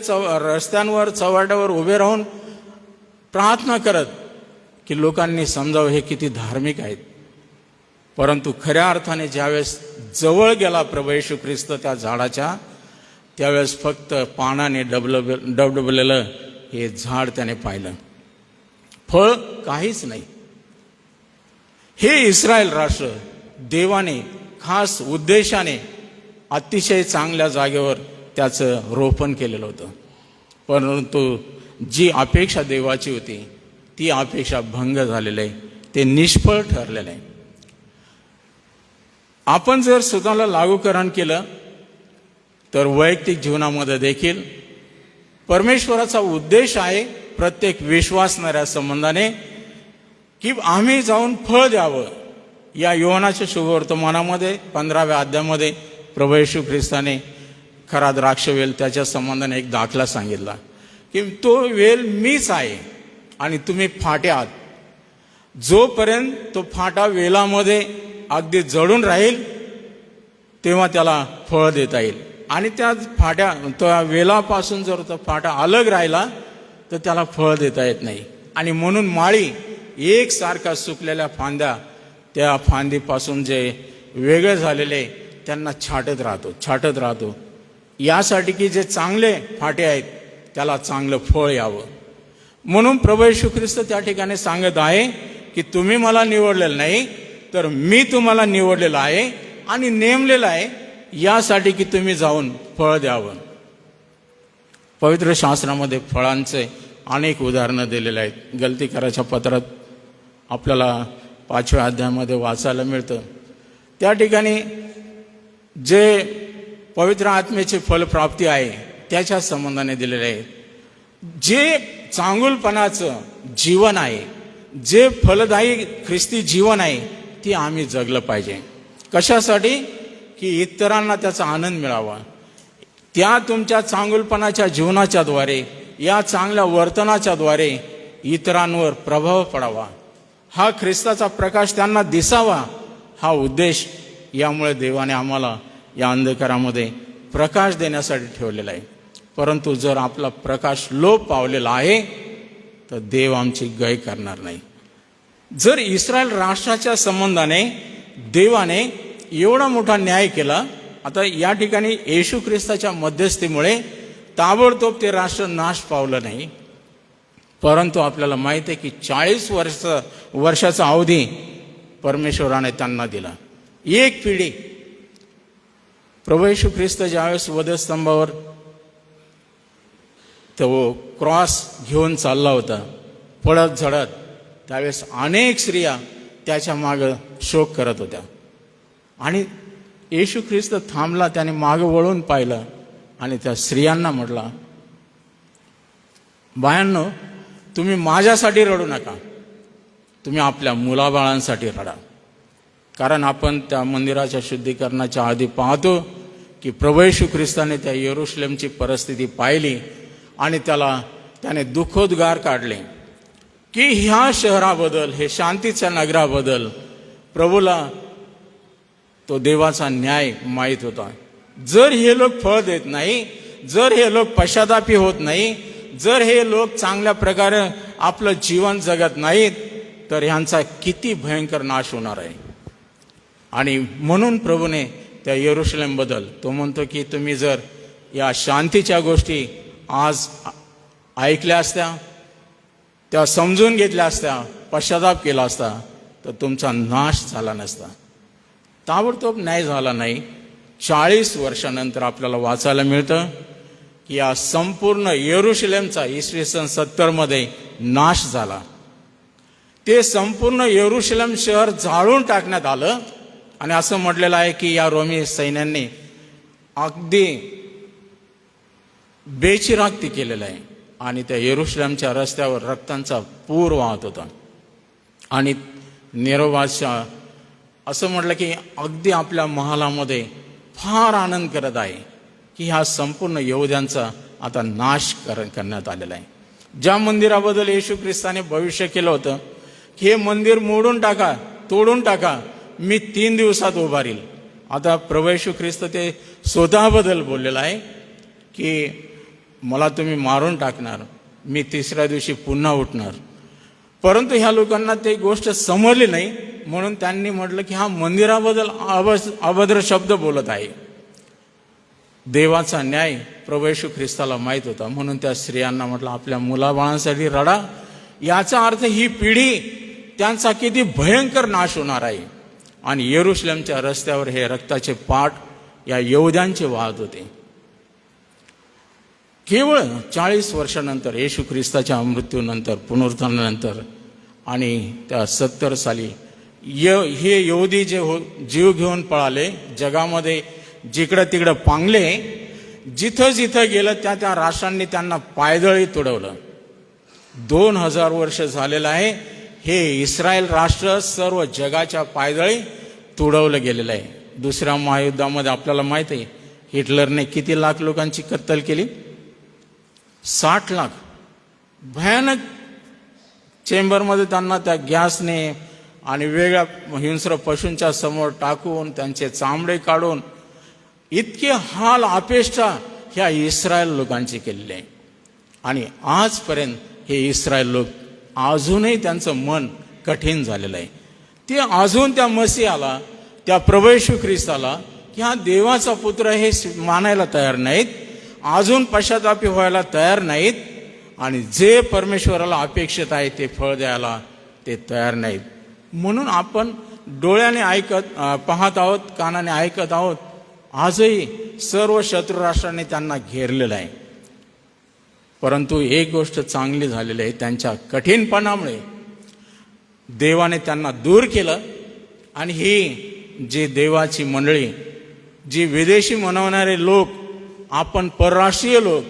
रस्त्यांवर चव्हाट्यावर उभे राहून प्रार्थना करत की लोकांनी समजावं हे किती धार्मिक आहेत. परंतु खऱ्या अर्थाने ज्यावेळेस जवळ गेला प्रभू येशू ख्रिस्त त्या झाडाच्या, त्यावेळेस फक्त पानाने डबडबलेलं हे झाड त्याने पाहिलं, फळ काहीच नाही. हे इस्रायल राष्ट्र देवाने खास उद्देशाने अतिशय चांगल्या जागेवर त्याचं रोपण केलेलं होतं, परंतु जी अपेक्षा देवाची होती ती अपेक्षा भंग झालेली आहे, ते निष्फळ ठरलेलं आहे. आपण जर स्वतःला लागूकरण केलं तर वैयक्तिक जीवनामध्ये देखील परमेश्वराचा उद्देश आहे प्रत्येक विश्वासणाऱ्या संबंधाने की आम्ही जाऊन फळ द्यावं. या योहानाच्या शुभवर्तमानामध्ये 15व्या अध्यायामध्ये प्रभू येशू ख्रिस्ताने खरा द्राक्षवेल त्याच्या संबंधाने एक दाखला सांगितला की तो वेल मीच आहे आणि तुम्ही फाटे आहात. जोपर्यंत तो फाटा वेलामध्ये अगदी जळून राहील तेव्हा त्याला फळ देता येईल. आणि त्या फाट्या त्या वेलापासून जर तो फाटा अलग राहिला तर त्याला फळ देता येत नाही. आणि म्हणून माळी एकसारखा सुकलेल्या फांद्या त्या फांदीपासून जे वेगळे झालेले त्यांना छाटत राहतो यासाठी की जे चांगले फाटे आहेत त्याला चांगलं फळ यावं. म्हणून प्रभू येशू ख्रिस्त त्या ठिकाणी सांगत आहे की तुम्ही मला निवडलेलं नाही तर मी तुम्हाला निवडलेलं आहे आणि नेमलेलं आहे यासाठी की तुम्ही जाऊन फळ द्यावं. पवित्र शास्त्रामध्ये फळांचे अनेक उदाहरणं दिलेले आहेत. गलतीकाराच्या पत्रात आपल्याला 5व्या अध्यायामध्ये वाचायला मिळतं. त्या ठिकाणी जे पवित्र आत्म्याची फलप्राप्ती आहे त्याच्या संबंधाने दिलेले आहे. जे चांगुलपणाचं जीवन आहे, जे फलदायी ख्रिस्ती जीवन आहे ते आम्ही जगलं पाहिजे. कशासाठी? की इतरांना त्याचा आनंद मिळावा. त्या तुमच्या चांगुलपणाच्या जीवनाच्या द्वारे, या चांगल्या वर्तनाच्या द्वारे इतरांवर प्रभाव पडावा, हा ख्रिस्ताचा प्रकाश त्यांना दिसावा, हा उद्देश यामुळे देवाने आम्हाला या अंधकारामध्ये प्रकाश देण्यासाठी ठेवलेला आहे. परंतु जर आपला प्रकाश लोप पावलेला आहे तर देव आमची गय करणार नाही. जर इस्रायल राष्ट्राच्या संबंधाने देवाने एवढा मोठा न्याय केला, आता या ठिकाणी येशू ख्रिस्ताच्या मध्यस्थीमुळे ताबडतोब ते राष्ट्र नाश पावलं नाही. परंतु आपल्याला माहित आहे की 40 वर्षाचा अवधी परमेश्वराने त्यांना दिला. एक पिढी. प्रभू येशू ख्रिस्त ज्यावेळेस वधस्तंभावर तो क्रॉस घेऊन चालला होता पळत झडत, त्यावेळेस अनेक स्त्रिया त्याच्या मागं शोक करत होत्या. आणि येशू ख्रिस्त थांबला, त्याने मागं वळून पाहिलं आणि त्या स्त्रियांना म्हटला, बायांनो, तुम्ही माझ्यासाठी रडू नका, तुम्ही आपल्या मुलाबाळांसाठी रडा. कारण आपण त्या मंदिराच्या शुद्धीकरणाच्या आधी पाहतो की प्रभू येशू ख्रिस्ताने त्या यरूशलेमची परिस्थिती पाहिली आणि त्याने दुःखोद्गार काढले की ह्या शहराबद्दल, हे शांतीच्या नगराबद्दल प्रभूला तो देवाचा न्याय माहीत होता. जर हे लोक फळ देत नाही, जर हे लोक पश्चातापी होत नाही, जर हे लोक चांगल्या प्रकारे आपलं जीवन जगत नाहीत तर ह्यांचा किती भयंकर नाश होणार आहे. आणि म्हणून प्रभूने त्या यरूशलेमबद्दल तो म्हणतो की तुम्ही जर या शांतीच्या गोष्टी आज ऐकल्या असत्या, त्या समजून घेतल्या असत्या, पश्चाताप केला असता तर तुमचा नाश झाला नसता. ताबडतोब न्याय झाला नाही. 40 वर्षानंतर आपल्याला वाचायला मिळतं की या संपूर्ण यरूशलेमचा इसवी सन 70 मध्ये नाश झाला. ते संपूर्ण यरूशलेम शहर जाळून टाकण्यात आलं. आणि असं म्हटलेलं आहे की या रोमी सैन्यांनी अगदी बेचिरागती केलेलं आहे आणि त्या यरूशलेमच्या रस्त्यावर रक्तांचा पूर वाहत होता. आणि नेरो बादशाह असं म्हटलं की अगदी आपल्या महालामध्ये फार आनंद करत आहे की ह्या संपूर्ण यहुद्यांचा आता नाश करण्यात आलेला आहे. ज्या मंदिराबद्दल येशू ख्रिस्ताने भविष्य केलं होतं की हे मंदिर मोडून टाका, तोडून टाका, मी 3 दिवसात उभारील. आता प्रभू येशू ख्रिस्त ते स्वतःबद्दल बोललेला आहे की मला तुम्ही मारून टाकणार, मी 3ऱ्या दिवशी पुन्हा उठणार. परंतु ह्या लोकांना ते गोष्ट समजली नाही, म्हणून त्यांनी म्हटलं की हा मंदिराबद्दल अभद्र शब्द बोलत आहे. देवाचा न्याय प्रभू येशू ख्रिस्ताला माहीत होता, म्हणून त्या स्त्रियांना म्हटलं आपल्या मुलाबाळांसाठी रडा. याचा अर्थ ही पिढी त्यांचा किती भयंकर नाश होणार आहे. आणि यरूशलेमच्या रस्त्यावर हे रक्ताचे पाट या यहुद्यांचे वाहत होते. केवळ 40 वर्षानंतर येशू ख्रिस्ताच्या मृत्यूनंतर, पुनरुत्थानानंतर आणि त्या 70 साली हे यहुदी जे जीव घेऊन पळाले, जगामध्ये जिकडं तिकडं पांगले, जिथं जिथं गेलं त्या त्या राष्ट्रांनी त्यांना पायदळी तुडवलं. 2000 वर्ष झालेलं आहे हे इस्रायल राष्ट्र सर्व जगाच्या पायदळी तुडवलं गेलेलं आहे. दुसऱ्या महायुद्धामध्ये आपल्याला माहित आहे हिटलरने किती लाख लोकांची कत्तल केली? 60 लाख. भयानक चेंबरमध्ये त्यांना त्या गॅसने आणि वेगळ्या हिंस्र पशूंच्या समोर टाकून त्यांचे चामडे काढून इतके हाल अपेष्टा ह्या इस्रायल लोकांची केलेली आहे. आणि आजपर्यंत हे इस्रायल लोक अजूनही त्यांचं मन कठीण झालेलं आहे. ते अजून त्या मसीहाला, त्या प्रभू येशू ख्रिस्ताला की हा देवाचा पुत्र हे मानायला तयार नाहीत, अजून पश्चातापी व्हायला तयार नाहीत, आणि जे परमेश्वराला अपेक्षित आहे ते फळ द्यायला ते तयार नाहीत. म्हणून आपण डोळ्याने पाहत आहोत, कानाने ऐकत आहोत, आजही सर्व शत्रू राष्ट्रांनी त्यांना घेरलेलं आहे. परंतु एक गोष्ट चांगली झालेली आहे, त्यांच्या कठीणपणामुळे देवाने त्यांना दूर केलं. आणि ही जी देवाची मंडळी, जी विदेशी मनवणारे लोक, आपण परराष्ट्रीय लोक,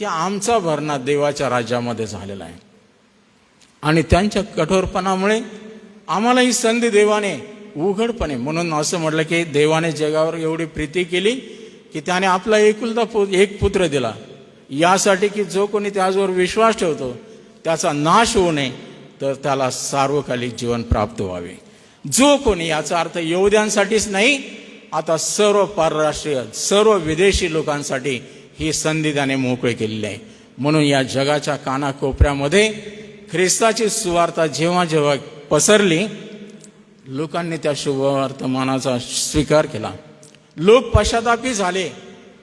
ते आमचा भरणा देवाच्या राज्यामध्ये झालेला आहे. आणि त्यांच्या कठोरपणामुळे आम्हाला ही संधी देवाने उघडपणे, म्हणून असं म्हटलं की देवाने जगावर एवढी प्रीती केली की त्याने आपला एकुलता एक पुत्र दिला, यासाठी की जो कोणी त्याच्यावर विश्वास ठेवतो त्याचा नाश होऊ नये, तर त्याला सार्वकालिक जीवन प्राप्त व्हावे. जो कोणी, याचा अर्थ यहूद्यांसाठीच नाही, आता सर्व परराष्ट्रीय, सर्व विदेशी लोकांसाठी ही संधी त्याने मोकळी केलेली आहे. म्हणून या जगाच्या कानाकोपऱ्यामध्ये ख्रिस्ताची सुवार्ता जेव्हा जेव्हा पसरली, लोकांनी त्या शुभवर्तमानाचा स्वीकार केला, लोक पश्चातापी झाले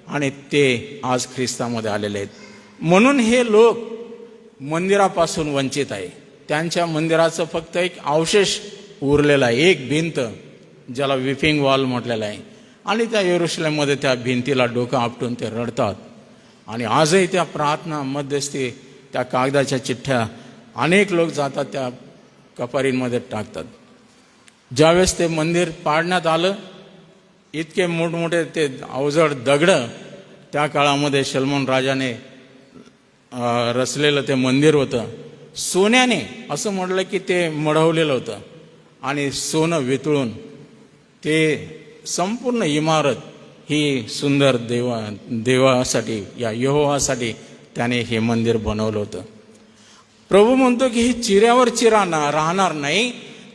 आणि ते आज ख्रिस्तामध्ये आलेले आहेत. म्हणून हे लोक मंदिरापासून वंचित आहे. त्यांच्या मंदिराचं फक्त एक अवशेष उरलेला आहे, एक भिंत, ज्याला विपिंग वॉल म्हटलेलं आहे. आणि त्या यरूशलेममध्ये त्या भिंतीला डोकं आपटून ते रडतात. आणि आजही त्या प्रार्थना, मध्यस्थी, त्या कागदाच्या चिठ्ठ्या अनेक लोक जातात त्या कपारींमध्ये टाकतात. ज्यावेळेस ते मंदिर पाडण्यात आलं, इतके मोठमोठे ते अवजड दगडं त्या काळामध्ये सलमान राजाने रचलेलं ते मंदिर होतं. सोन्याने, असं म्हटलं की ते मढवलेलं होतं, आणि सोनं वितळून ते संपूर्ण इमारत ही सुंदर देवासाठी, या यहोवासाठी त्याने हे मंदिर बनवलं होतं. प्रभू म्हणतो की ही चिऱ्यावर चिरा राहणार नाही,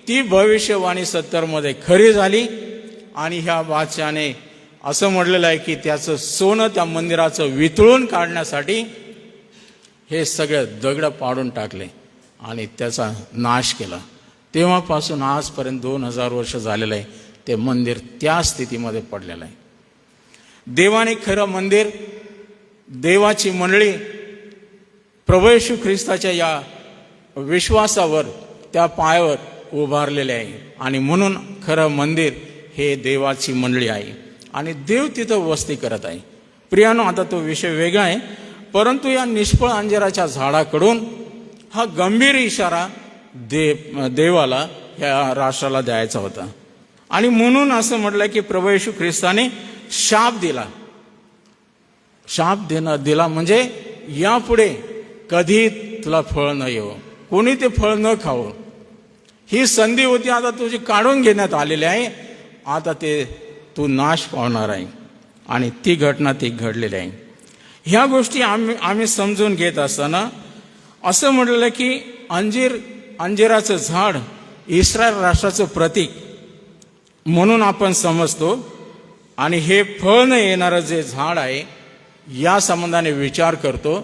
ती भविष्यवाणी 70 खरी झाली. आणि ह्या बादशाने असं म्हटलेलं आहे की त्याचं सोनं, त्या मंदिराचं वितळून काढण्यासाठी हे सगळे दगड पाडून टाकले आणि त्याचा नाश केला. तेव्हापासून आजपर्यंत 2000 वर्ष झालेलं आहे ते मंदिर त्या स्थितीमध्ये पडलेलं आहे. देवाने खरं मंदिर, देवाची मंडळी प्रभू येशू ख्रिस्ताच्या या विश्वासावर, त्या पायावर उभारलेले आहे. आणि म्हणून खरं मंदिर हे देवाची मंडळी आहे आणि देव तिथं वस्ती करत आहे. प्रियानो, आता तो विषय वेगळा आहे, परंतु या निष्फळ अंजिराच्या झाडाकडून हा गंभीर इशारा देवाला या राष्ट्राला द्यायचा होता. आणि म्हणून असं म्हटलं की प्रभू येशू ख्रिस्ताने शाप दिला. शाप दिला म्हणजे यापुढे कधी तुला फळ न येऊ, कोणी ते फळ न खावं. ही संधी होती, आता तुझी काढून घेण्यात आलेली आहे. आता ते तू नाश पावणार आहे. आणि ती घटना ती घडलेली आहे. ह्या गोष्टी आम्ही समजून घेत असताना असं म्हटलेलं की अंजिराचं झाड इस्रायल राष्ट्राचं प्रतीक म्हणून आपण समजतो. आणि हे फळ न येणारं जे झाड आहे, या संबंधाने विचार करतो,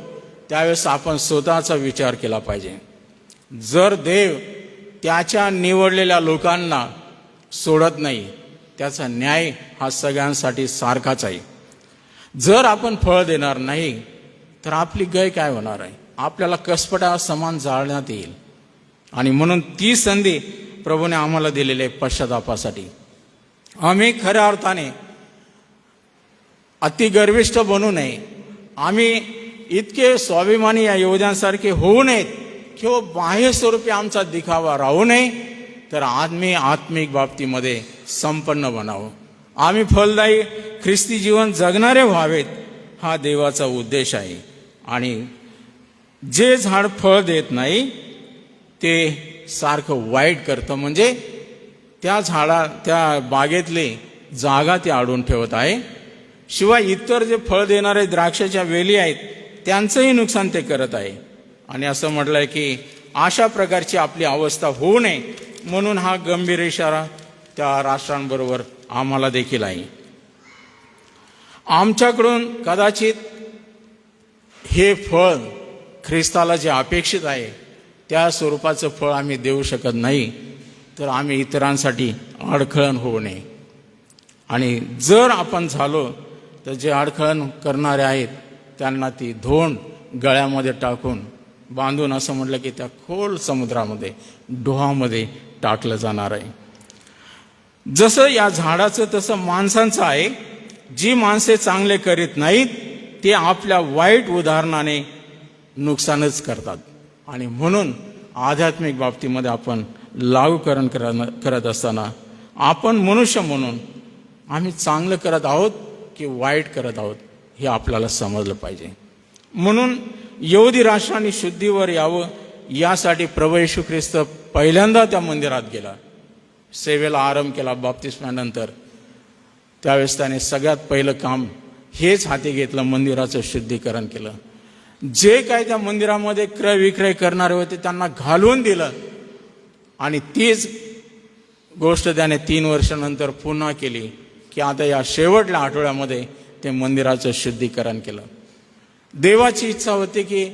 त्यावेळेस आपण स्वतःचा विचार केला पाहिजे. जर देव त्याच्या निवडलेल्या लोकांना सोडत नाही, त्याचा न्याय हा सगळ्यांसाठी सारखाच आहे. जर आपण फळ देणार नाही तर आपली गय काय होणार आहे? आपल्याला कसपटा समान जाळण्यात येईल. आणि म्हणून ती संधी प्रभूने आम्हाला दिलेली आहे पश्चातापासाठी. आम्ही खऱ्या अर्थाने अतिगर्विष्ठ बनू नये. आम्ही इतके स्वाभिमानी या यहूद्यांसारखे होऊ नयेत किंवा बाह्य स्वरूपी आमचा दिखावा राहू नये, तर आम्ही आत्मिक बाबतीमध्ये संपन्न बनावं. आम्ही फलदायी ख्रिस्ती जीवन जगणारे व्हावेत, हा देवाचा उद्देश आहे. आणि जे झाड फळ देत नाही ते सारखं वाईट करतं, म्हणजे त्या बागेतली जागा ते आडून ठेवत आहे. शिवाय इतर जे फळ देणारे द्राक्षाच्या वेली आहेत त्यांचंही नुकसान ते करत आहे. आणि असं म्हटलंय की अशा प्रकारची आपली अवस्था होऊ नये म्हणून हा गंभीर इशारा त्या राष्ट्रांबरोबर आम्हाला देखील आहे. आमच्याकडून कदाचित हे फळ ख्रिस्ताला जे अपेक्षित आहे त्या स्वरूपाचं फळ आम्ही देऊ शकत नाही, तर आम्ही इतरांसाठी अडखळण होऊ नये. आणि जर आपण झालो तर जे अडखळण करणारे आहेत त्यांना ती धोंड गळ्यामध्ये टाकून बांधून असं म्हटलं की त्या खोल समुद्रामध्ये डोहामध्ये टाकलं जाणार आहे. जसं या झाडाचं तसं माणसांचं आहे. जी माणसे चांगले करीत नाहीत ते आपल्या वाईट उदाहरणाने नुकसानच करतात. आणि म्हणून आध्यात्मिक बाबतीमध्ये आपण लागूकरण करत असताना आपण मनुष्य म्हणून आम्ही चांगलं करत आहोत की वाईट करत आहोत हे आपल्याला समजलं पाहिजे. म्हणून यहुदी राष्ट्राने शुद्धीवर यावं यासाठी प्रभू येशू ख्रिस्त पहिल्यांदा त्या मंदिरात गेला, सेवेला आरंभ केला बाप्तिस्मानंतर. त्यावेळेस त्याने सगळ्यात पहिलं काम हेच हाती घेतलं, मंदिराचं शुद्धीकरण केलं. जे काय त्या मंदिरामध्ये क्रय विक्रय करणारे होते त्यांना घालवून दिलं. आणि तीच गोष्ट त्याने 3 वर्षानंतर पुन्हा केली की आता या शेवटल्या आठवड्यामध्ये ते मंदिराचं शुद्धीकरण केलं. देवाची इच्छा होती की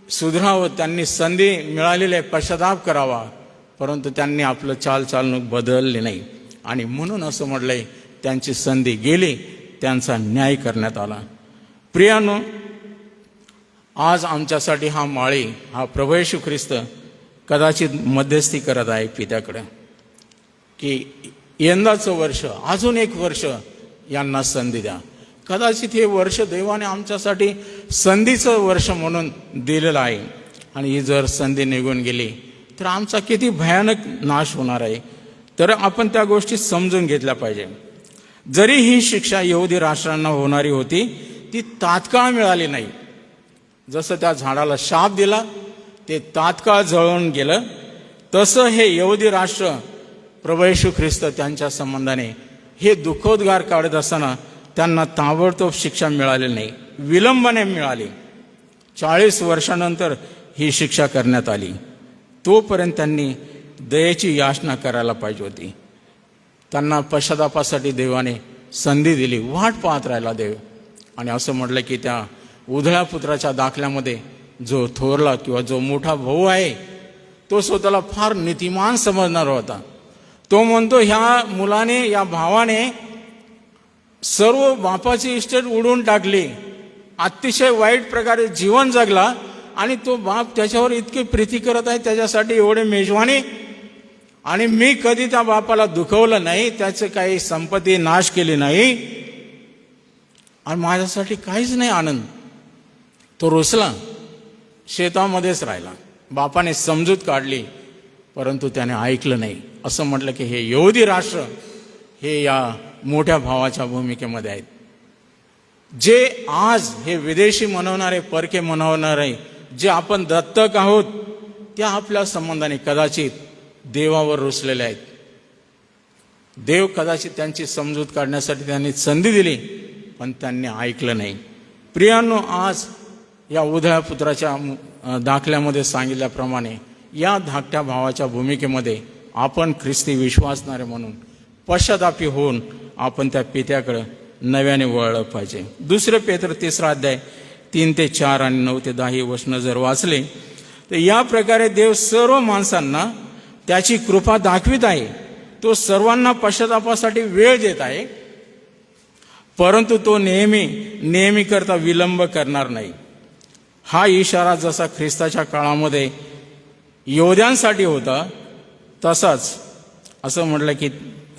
सुधारावं, त्यांनी संधी मिळालेली आहे पश्चाताप करावा, परंतु त्यांनी आपलं चालचालणूक बदलली नाही. आणि म्हणून असं म्हटलंय त्यांची संधी गेली, त्यांचा न्याय करण्यात आला. प्रियानो, आज आमच्यासाठी हा माळी, हा प्रभू येशू ख्रिस्त कदाचित मध्यस्थी करत आहे पित्याकडे की यंदाचं वर्ष, अजून एक वर्ष यांना संधी द्या. कदाचित हे वर्ष देवाने आमच्यासाठी संधीचं वर्ष म्हणून दिलेलं आहे. आणि ही जर संधी निघून गेली तर आमचा किती भयानक नाश होणार आहे. तर आपण त्या गोष्टी समजून घेतल्या पाहिजे. जरी ही शिक्षा यहुदी राष्ट्रांना होणारी होती ती तात्काळ मिळाली नाही. जसं त्या झाडाला शाप दिला ते तात्काळ जळून गेलं, तसं हे यहुदी राष्ट्र प्रभू येशू ख्रिस्त त्यांच्या संबंधाने हे दुःखोद्गार काढत असताना त्यांना ताबडतोब शिक्षा मिळाली नाही, विलंबाने मिळाली. 40 वर्षानंतर ही शिक्षा करण्यात आली. तोपर्यंत त्यांनी दयेची याचना करायला पाहिजे होती. त्यांना पश्चातापासाठी देवाने संधी दिली, वाट पाहत राहिला देव. आणि असं म्हटलं की त्या उधळ्या पुत्राच्या दाखल्यामध्ये जो थोरला किंवा जो मोठा भाऊ आहे तो स्वतःला फार नीतिमान समजणार होता. तो म्हणतो ह्या मुलाने, या भावाने सर्व बापाची इस्टेट उडवून टाकली, अतिशय वाईट प्रकारे जीवन जगला आणि तो बाप त्याच्यावर इतकी प्रीती करत आहे, त्याच्यासाठी एवढे मेजवानी, आणि मी कधी त्या बापाला दुखवलं नाही, त्याचं काही संपत्ती नाश केली नाही आणि माझ्यासाठी काहीच नाही आनंद. तो रुसला, शेतामध्येच राहिला. बापाने समजूत काढली परंतु त्याने ऐकलं नाही. असं म्हटलं की हे यहुदी राष्ट्र हे या मोठ्या भावाच्या भूमिकेमध्ये आहेत. जे आज हे विदेशी मनवणारे, परके मनवणारे, जे आपण दत्तक आहोत, त्या आपल्या संबंधाने कदाचित देवावर रुसलेले आहेत. देव कदाचित त्यांची समजूत काढण्यासाठी त्यांनी संधी दिली पण त्यांनी ऐकलं नाही. प्रियांनो, आज या उधळ्या पुत्राच्या दाखल्यामध्ये सांगितल्याप्रमाणे या धाकट्या भावाच्या भूमिकेमध्ये आपण ख्रिस्ती विश्वासणारे म्हणून पश्चातापी होऊन आपण त्या पित्याकडे नव्याने वळलं पाहिजे. 2 पेत्र 3 अध्याय 3 ते 4 आणि 9 ते 10 वचनं जर वाचले तर या प्रकारे देव सर्व माणसांना त्याची कृपा दाखवित आहे. तो सर्वांना पश्चातापासाठी वेळ देत आहे, परंतु तो नेहमी करता विलंब करणार नाही. हा इशारा जसा ख्रिस्ताच्या काळामध्ये योद्ध्यांसाठी होता तसाच असं म्हटलं की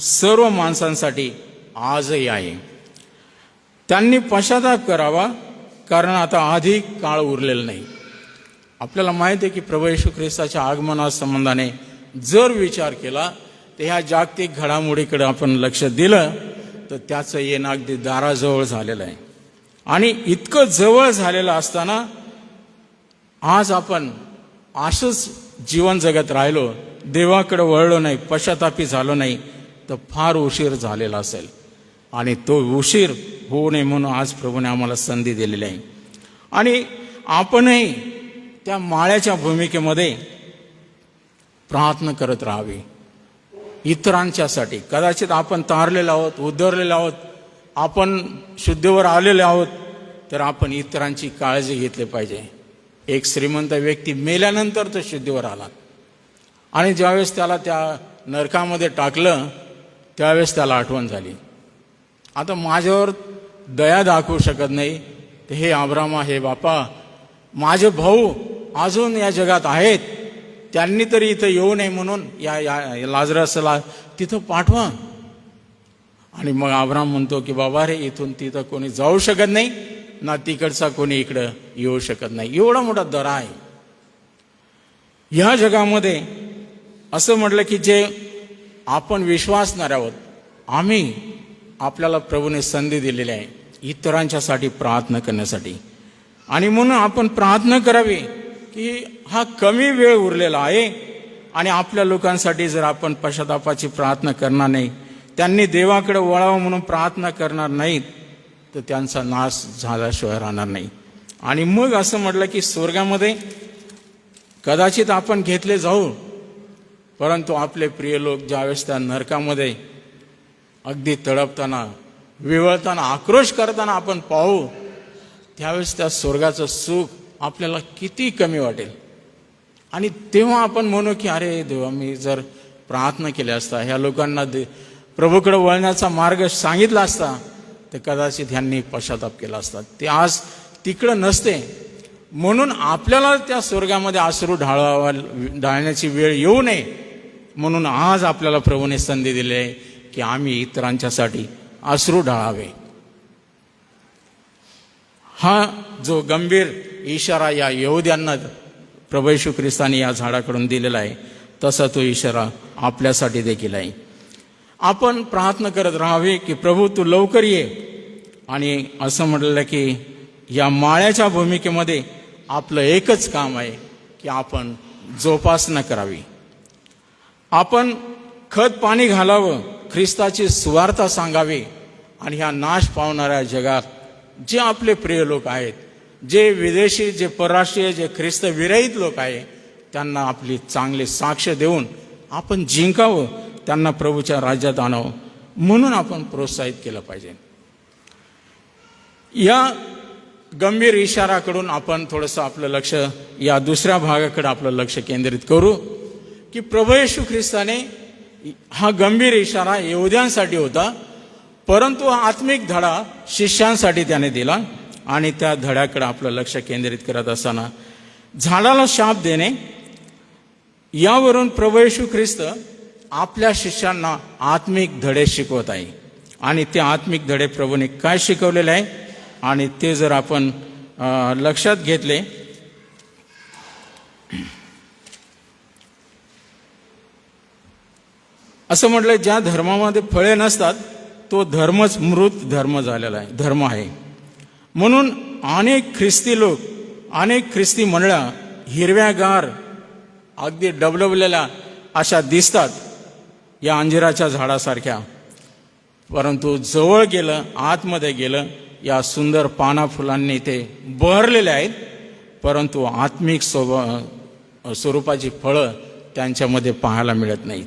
सर्व माणसांसाठी आजही आहे. त्यांनी पश्चाताप करावा, कारण आता अधिक काळ उरलेला नाही. आपल्याला माहिती आहे की प्रभू येशू ख्रिस्ताच्या आगमनासंबंधाने जर विचार केला तर ह्या जागतिक घडामोडीकडे आपण लक्ष दिलं तर त्याचं येणं अगदी दाराजवळ झालेलं आहे. आणि इतकं जवळ झालेलं असताना आज आपण असंच जीवन जगत राहिलो, देवाकडे वळलो नाही, पश्चातापी झालो नाही तर फार उशीर झालेला असेल. आणि तो उशीर होऊ नये म्हणून आज प्रभूने आम्हाला संधी दिलेली आहे. आणि आपणही त्या माळ्याच्या भूमिकेमध्ये प्रार्थना करत राहावी इतरांच्यासाठी. कदाचित आपण तारलेलो आहोत, उद्धरलेलो आहोत, आपण शुद्धीवर आलेले आहोत तर आपण इतरांची काळजी घेतली पाहिजे. एक श्रीमंत व्यक्ती मेल्यानंतर तो शुद्धीवर आला आणि ज्यावेळेस त्याला त्या नरकामध्ये टाकलं त्यावेळेस त्याला आठवण झाली, आता माझ्यावर दया दाखवू शकत नाही तर हे अब्रामा, हे बापा, माझे भाऊ अजून या जगात आहेत, त्यांनी तरी इथं येऊ नये म्हणून या लाजरसला तिथं पाठवा. आणि मग अब्राम म्हणतो की बाबा रे, इथून तिथं कोणी जाऊ शकत नाही, ना तिकडचा कोणी इकडं येऊ शकत नाही. एवढा मोठा दरा आहे ह्या जगामध्ये. असं म्हटलं की जे आपण विश्वासणारे आहोत, आम्ही आपल्याला प्रभूने संधी दिलेली आहे इतरांच्यासाठी प्रार्थना करण्यासाठी. आणि म्हणून आपण प्रार्थना करावी की हा कमी वेळ उरलेला आहे आणि आपल्या लोकांसाठी जर आपण पश्चातापाची प्रार्थना करणार नाही, त्यांनी देवाकडे वळावं म्हणून प्रार्थना करणार नाहीत, तर त्यांचा नाश झाल्याशिवाय राहणार नाही. आणि मग असं म्हटलं की स्वर्गामध्ये कदाचित आपण घेतले जाऊ, परंतु आपले प्रिय लोक ज्यावेळेस त्या नरकामध्ये अगदी तडपताना, विवळताना, आक्रोश करताना आपण पाहू, त्यावेळेस त्या स्वर्गाचं सुख आपल्याला किती कमी वाटेल. आणि तेव्हा आपण म्हणू की अरे देवा, मी जर प्रार्थना केल्या असता, ह्या लोकांना प्रभूकडे वळण्याचा मार्ग सांगितला असता, तर कदाचित ह्यांनी पश्चाताप केला असता. ते आज तिकडं नसते. म्हणून आपल्याला त्या स्वर्गामध्ये अश्रू ढाळण्याची वेळ येऊ नये म्हणून आज आपल्याला प्रभूने संधी दिली आहे की आम्ही इतरांच्यासाठी अश्रू ढाळावे. हा जो गंभीर इशारा या यहुद्यांना प्रभू येशू ख्रिस्ताने या झाडाकडून दिलेला आहे, तसा तो इशारा आपल्यासाठी देखील आहे. आपण प्रार्थना करत राहावे की प्रभू तू लवकर ये. आणि असं म्हटलं की या माळ्याच्या भूमिकेमध्ये आपलं एकच काम आहे की आपण जोपासना करावी, आपण खत पाणी घालावं, ख्रिस्ताची सुवार्ता सांगावी. आणि ह्या नाश पावणाऱ्या जगात जे आपले प्रिय लोक आहेत, जे विदेशी, जे परराष्ट्रीय, जे ख्रिस्त विरहित लोक आहे, त्यांना आपली चांगली साक्ष देऊन आपण जिंकावं, त्यांना प्रभूच्या राज्यात आणावं म्हणून आपण प्रोत्साहित केलं पाहिजे. या गंभीर इशाराकडून आपण थोडंसं आपलं लक्ष या दुसऱ्या भागाकडे आपलं लक्ष केंद्रित करू की प्रभू येशू ख्रिस्ताने हा गंभीर इशारा यहुद्यांसाठी होता, परंतु हा आत्मिक धडा शिष्यांसाठी त्याने दिला. आणि त्या धड्याकडे आपलं लक्ष केंद्रित करत असताना झाडाला शाप देणे यावरून प्रभू येशू ख्रिस्त आपल्या शिष्यांना आत्मिक धडे शिकवत आहे. आणि ते आत्मिक धडे प्रभूने काय शिकवलेले आहे आणि ते जर आपण लक्षात घेतले, असं म्हटलं ज्या धर्मामध्ये फळे नसतात तो धर्मच मृत धर्म झालेला आहे, धर्म आहे. म्हणून अनेक ख्रिस्ती लोक, अनेक ख्रिस्ती मंडळा हिरव्यागार, अगदी डबडबलेल्या अशा दिसतात या अंजिराच्या झाडासारख्या, परंतु जवळ गेलं, आतमध्ये गेलं, या सुंदर पाना फुलांनी ते बहरलेले आहेत, परंतु आत्मिक स्वरूपाची फळं त्यांच्यामध्ये पाहायला मिळत नाहीत.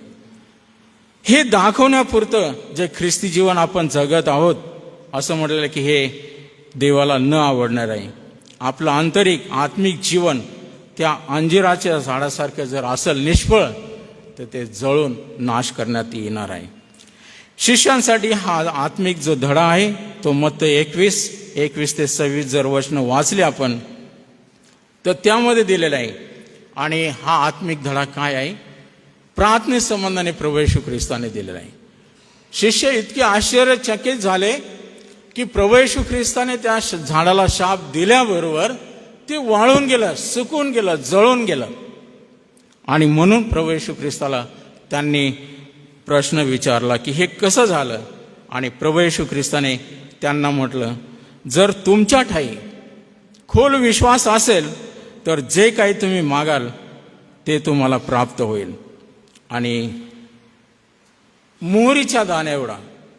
हे दाखवण्यापुरतं जे ख्रिस्ती जीवन आपण जगत आहोत, असं म्हटलेलं की हे देवाला न आवडणार आहे. आपलं आंतरिक आत्मिक जीवन त्या अंजिराच्या झाडासारखं जर असेल निष्फळ, तर ते जळून नाश करण्यात येणार आहे. शिष्यांसाठी हा आत्मिक जो धडा आहे तो मत्ती 21 ते 26 जर वचन वाचले आपण तर त्यामध्ये दिलेला आहे. आणि हा आत्मिक धडा काय आहे? प्रार्थने संबंधाने प्रभू येशू ख्रिस्ताने दिलेला आहे. शिष्य इतके आश्चर्यचकित झाले की प्रभू येशू ख्रिस्ताने त्या झाडाला शाप दिल्याबरोबर ते वाळून गेलं, सुकून गेलं, जळून गेलं. आणि म्हणून प्रभू येशू ख्रिस्ताला त्यांनी प्रश्न विचारला की हे कसं झालं. आणि प्रभू येशू ख्रिस्ताने त्यांना म्हटलं, जर तुमच्या ठाई खोल विश्वास असेल तर जे काही तुम्ही मागाल ते तुम्हाला प्राप्त होईल. आणि मोहरीच्या दाण्या एवढा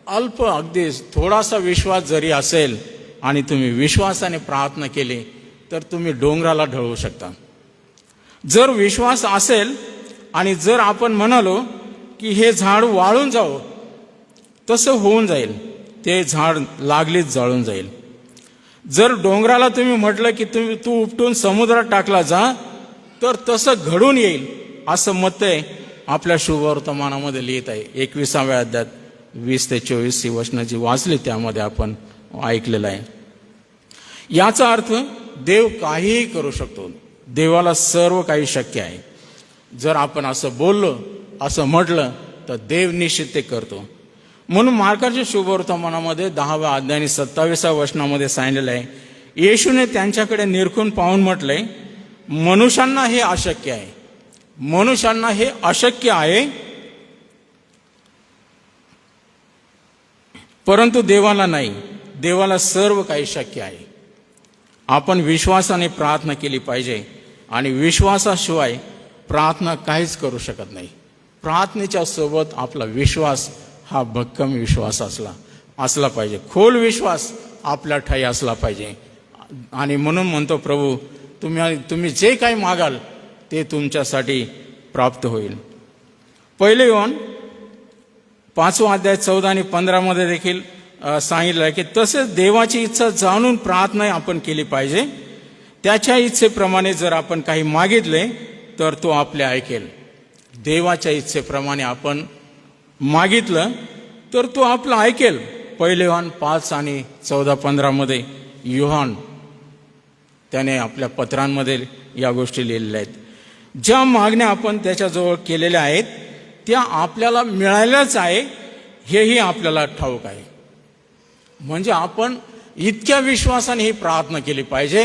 अल्प, अगदी थोडासा विश्वास जरी असेल आणि तुम्ही विश्वासाने प्रार्थना केली तर तुम्ही डोंगराला ढळवू शकता. जर विश्वास असेल आणि जर आपण म्हणालो की हे झाड वाळून जावं, तसं होऊन जाईल. ते झाड लागलीच जळून जाईल. जर डोंगराला तुम्ही म्हटलं की तू उपटून समुद्रात टाकला जा, तर तसं घडून येईल असं मत आहे आपल्या शुभवर्तमानामध्ये लिहित आहे. 21व्या अध्यायात 20 ते 24 ही वचनं जी वाचली त्यामध्ये आपण ऐकलेलं आहे. याचा अर्थ देव काहीही करू शकतो. देवाला सर्व काही शक्य आहे. जर आपण असं बोललो, असं म्हटलं, तर देव निश्चित ते करतो. म्हणून मार्काच्या शुभवर्तमानामध्ये 10व्या अध्यायाने 27व्या वचनामध्ये सांगितलेलं आहे, येशूने त्यांच्याकडे निरखून पाहून म्हटलंय, मनुष्यांना हे अशक्य आहे. मनुष्यांना हे अशक्य आहे, परंतु देवाला नाही. देवाला सर्व काही शक्य आहे. आपण विश्वासाने प्रार्थना केली पाहिजे आणि विश्वासाशिवाय प्रार्थना काहीच करू शकत नाही. प्रार्थनेच्या सोबत आपला विश्वास हा भक्कम विश्वास असला पाहिजे. खोल विश्वास आपल्या ठाई असला पाहिजे. आणि म्हणून म्हणतो प्रभू, तुम्ही जे काही मागाल ते तुमच्यासाठी प्राप्त होईल. 1 योहान 5 अध्याय 14 आणि 15 मध्ये देखील सांगितलं आहे की तसेच देवाची इच्छा जाणून प्रार्थना आपण केली पाहिजे. त्याच्या इच्छेप्रमाणे जर आपण काही मागितले तर तो आपले ऐकेल. देवाच्या इच्छेप्रमाणे आपण मागितलं तर तो आपलं ऐकेल. 1 योहान 5 आणि 14-15 मध्ये योहान त्याने आपल्या पत्रांमध्ये या गोष्टी लिहिलेल्या आहेत. ज्या मागण्या आपण त्याच्याजवळ केलेल्या आहेत त्या आपल्याला मिळाल्याच आहे हेही आपल्याला ठाऊक आहे. म्हणजे आपण इतक्या विश्वासाने ही प्रार्थना केली पाहिजे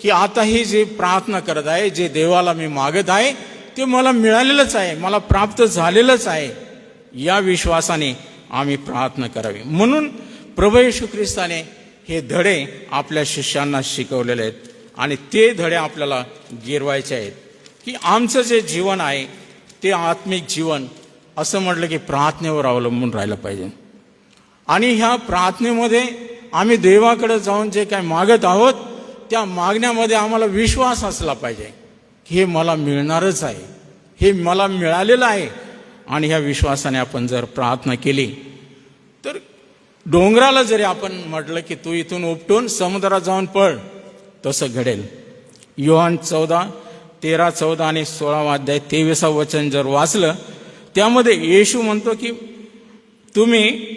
की आता ही जी प्रार्थना करत आहे, जे देवाला मी मागत आहे ते मला मिळालेलंच आहे, मला प्राप्त झालेलंच आहे. या विश्वासाने आम्ही प्रार्थना करावी. म्हणून प्रभू येशू ख्रिस्ताने हे धडे आपल्या शिष्यांना शिकवलेले आहेत आणि ते धडे आपल्याला गिरवायचे आहेत की आमचं जे जीवन आहे ते आत्मिक जीवन असं म्हटलं की प्रार्थनेवर अवलंबून राहिलं पाहिजे. आणि ह्या प्रार्थनेमध्ये आम्ही देवाकडे जाऊन जे काय मागत आहोत त्या मागण्यामध्ये आम्हाला विश्वास असला पाहिजे की हे मला मिळणारच आहे, हे मला मिळालेलं आहे. आणि ह्या विश्वासाने आपण जर प्रार्थना केली तर डोंगराला जरी आपण म्हटलं की तू इथून उपटून समुद्रात जाऊन पळ, तसं घडेल. योहान 13, 14 आणि 16 अध्याय 23 वचन जर वाचलं त्यामध्ये येशू म्हणतो की तुम्ही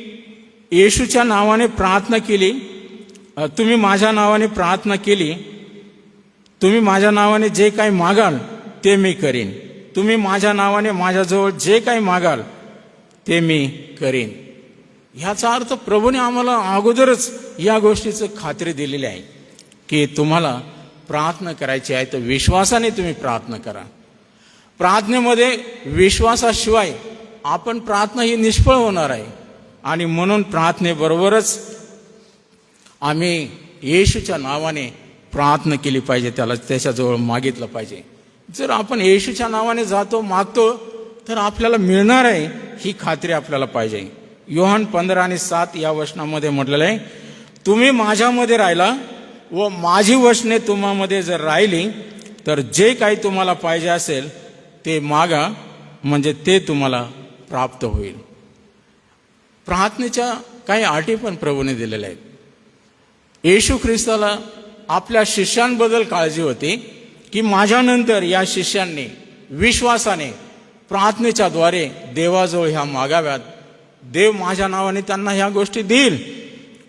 येशूच्या नावाने प्रार्थना केली, तुम्ही माझ्या नावाने प्रार्थना केली, तुम्ही माझ्या नावाने जे काही मागाल ते मी करीन. तुम्ही माझ्या नावाने माझ्याजवळ जे काही मागाल ते मी करीन. ह्याचा अर्थ प्रभूने आम्हाला अगोदरच या गोष्टीचं खात्री दिलेली आहे की तुम्हाला प्रार्थना करायची आहे तर विश्वासाने तुम्ही प्रार्थना करा. प्रार्थनेमध्ये विश्वासाशिवाय आपण प्रार्थना ही निष्फळ होणार आहे. आणि म्हणून प्रार्थनेबरोबरच आम्ही येशूच्या नावाने प्रार्थना केली पाहिजे, त्याला त्याच्याजवळ मागितलं पाहिजे. जर आपण येशूच्या नावाने जातो मागतो तर आपल्याला मिळणार आहे ही खात्री आपल्याला पाहिजे. योहान 15 आणि 7 या वचनामध्ये म्हटलेलं आहे, तुम्ही माझ्यामध्ये राहिला व माझी वचने तुम्हामध्ये जर राहिली तर जे काही तुम्हाला पाहिजे असेल ते मागा, म्हणजे ते तुम्हाला प्राप्त होईल. प्रार्थनेच्या काही अटी पण प्रभूने दिलेल्या आहेत. येशू ख्रिस्ताला आपल्या शिष्यांबद्दल काळजी होती की माझ्यानंतर या शिष्यांनी विश्वासाने प्रार्थनेच्या द्वारे देवाजवळ ह्या मागाव्यात. देव माझ्या नावाने त्यांना ह्या गोष्टी देईल.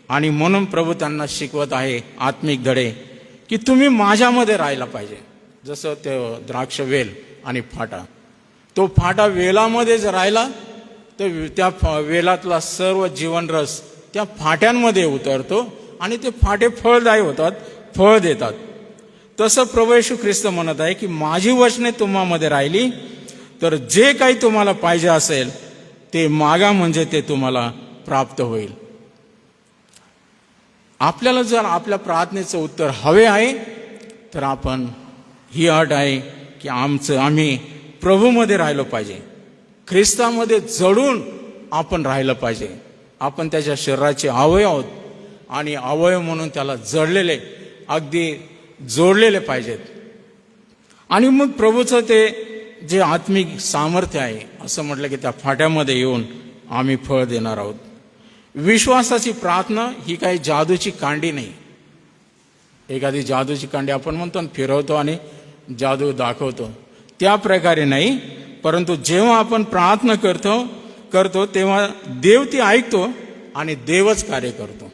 आणि म्हणून प्रभू त्यांना शिकवत आहे आत्मिक धडे की तुम्ही माझ्यामध्ये राहायला पाहिजे. जसं ते द्राक्ष वेल आणि फाटा, तो फाटा वेलामध्ये जर राहिला तर त्या वेलातला सर्व जीवनरस त्या फाट्यांमध्ये उतरतो आणि ते फाटे फळदायी होतात, फळ देतात. तसं प्रभू येशू ख्रिस्त म्हणत आहे की माझी वचने तुम्हामध्ये राहिली तर जे काही तुम्हाला पाहिजे असेल ते मागा, म्हणजे ते तुम्हाला प्राप्त होईल. आपल्याला जर आपल्या प्रार्थनेचं उत्तर हवे आहे तर आपण ही अट आहे की आम्ही प्रभूमध्ये राहिलो पाहिजे, ख्रिस्तामध्ये जडून आपण राहिलं पाहिजे. आपण त्याच्या शरीराचे अवयव आहोत आणि अवयव म्हणून त्याला जडलेले, अगदी जोडलेले पाहिजेत. आणि मग प्रभूचं ते जे आत्मिक सामर्थ्य आहे असं म्हटलं की त्या फाट्यामध्ये येऊन आम्ही फळ देणार आहोत. विश्वासाची प्रार्थना ही काही जादूची कांडी नाही. एखादी जादूची कांडी आपण म्हणतो ना, फिरवतो आणि जादू दाखवतो, त्या प्रकारे नाही. परंतु जेव्हा आपण प्रार्थना करतो तेव्हा देव ती ऐकतो आणि देवच कार्य करतो.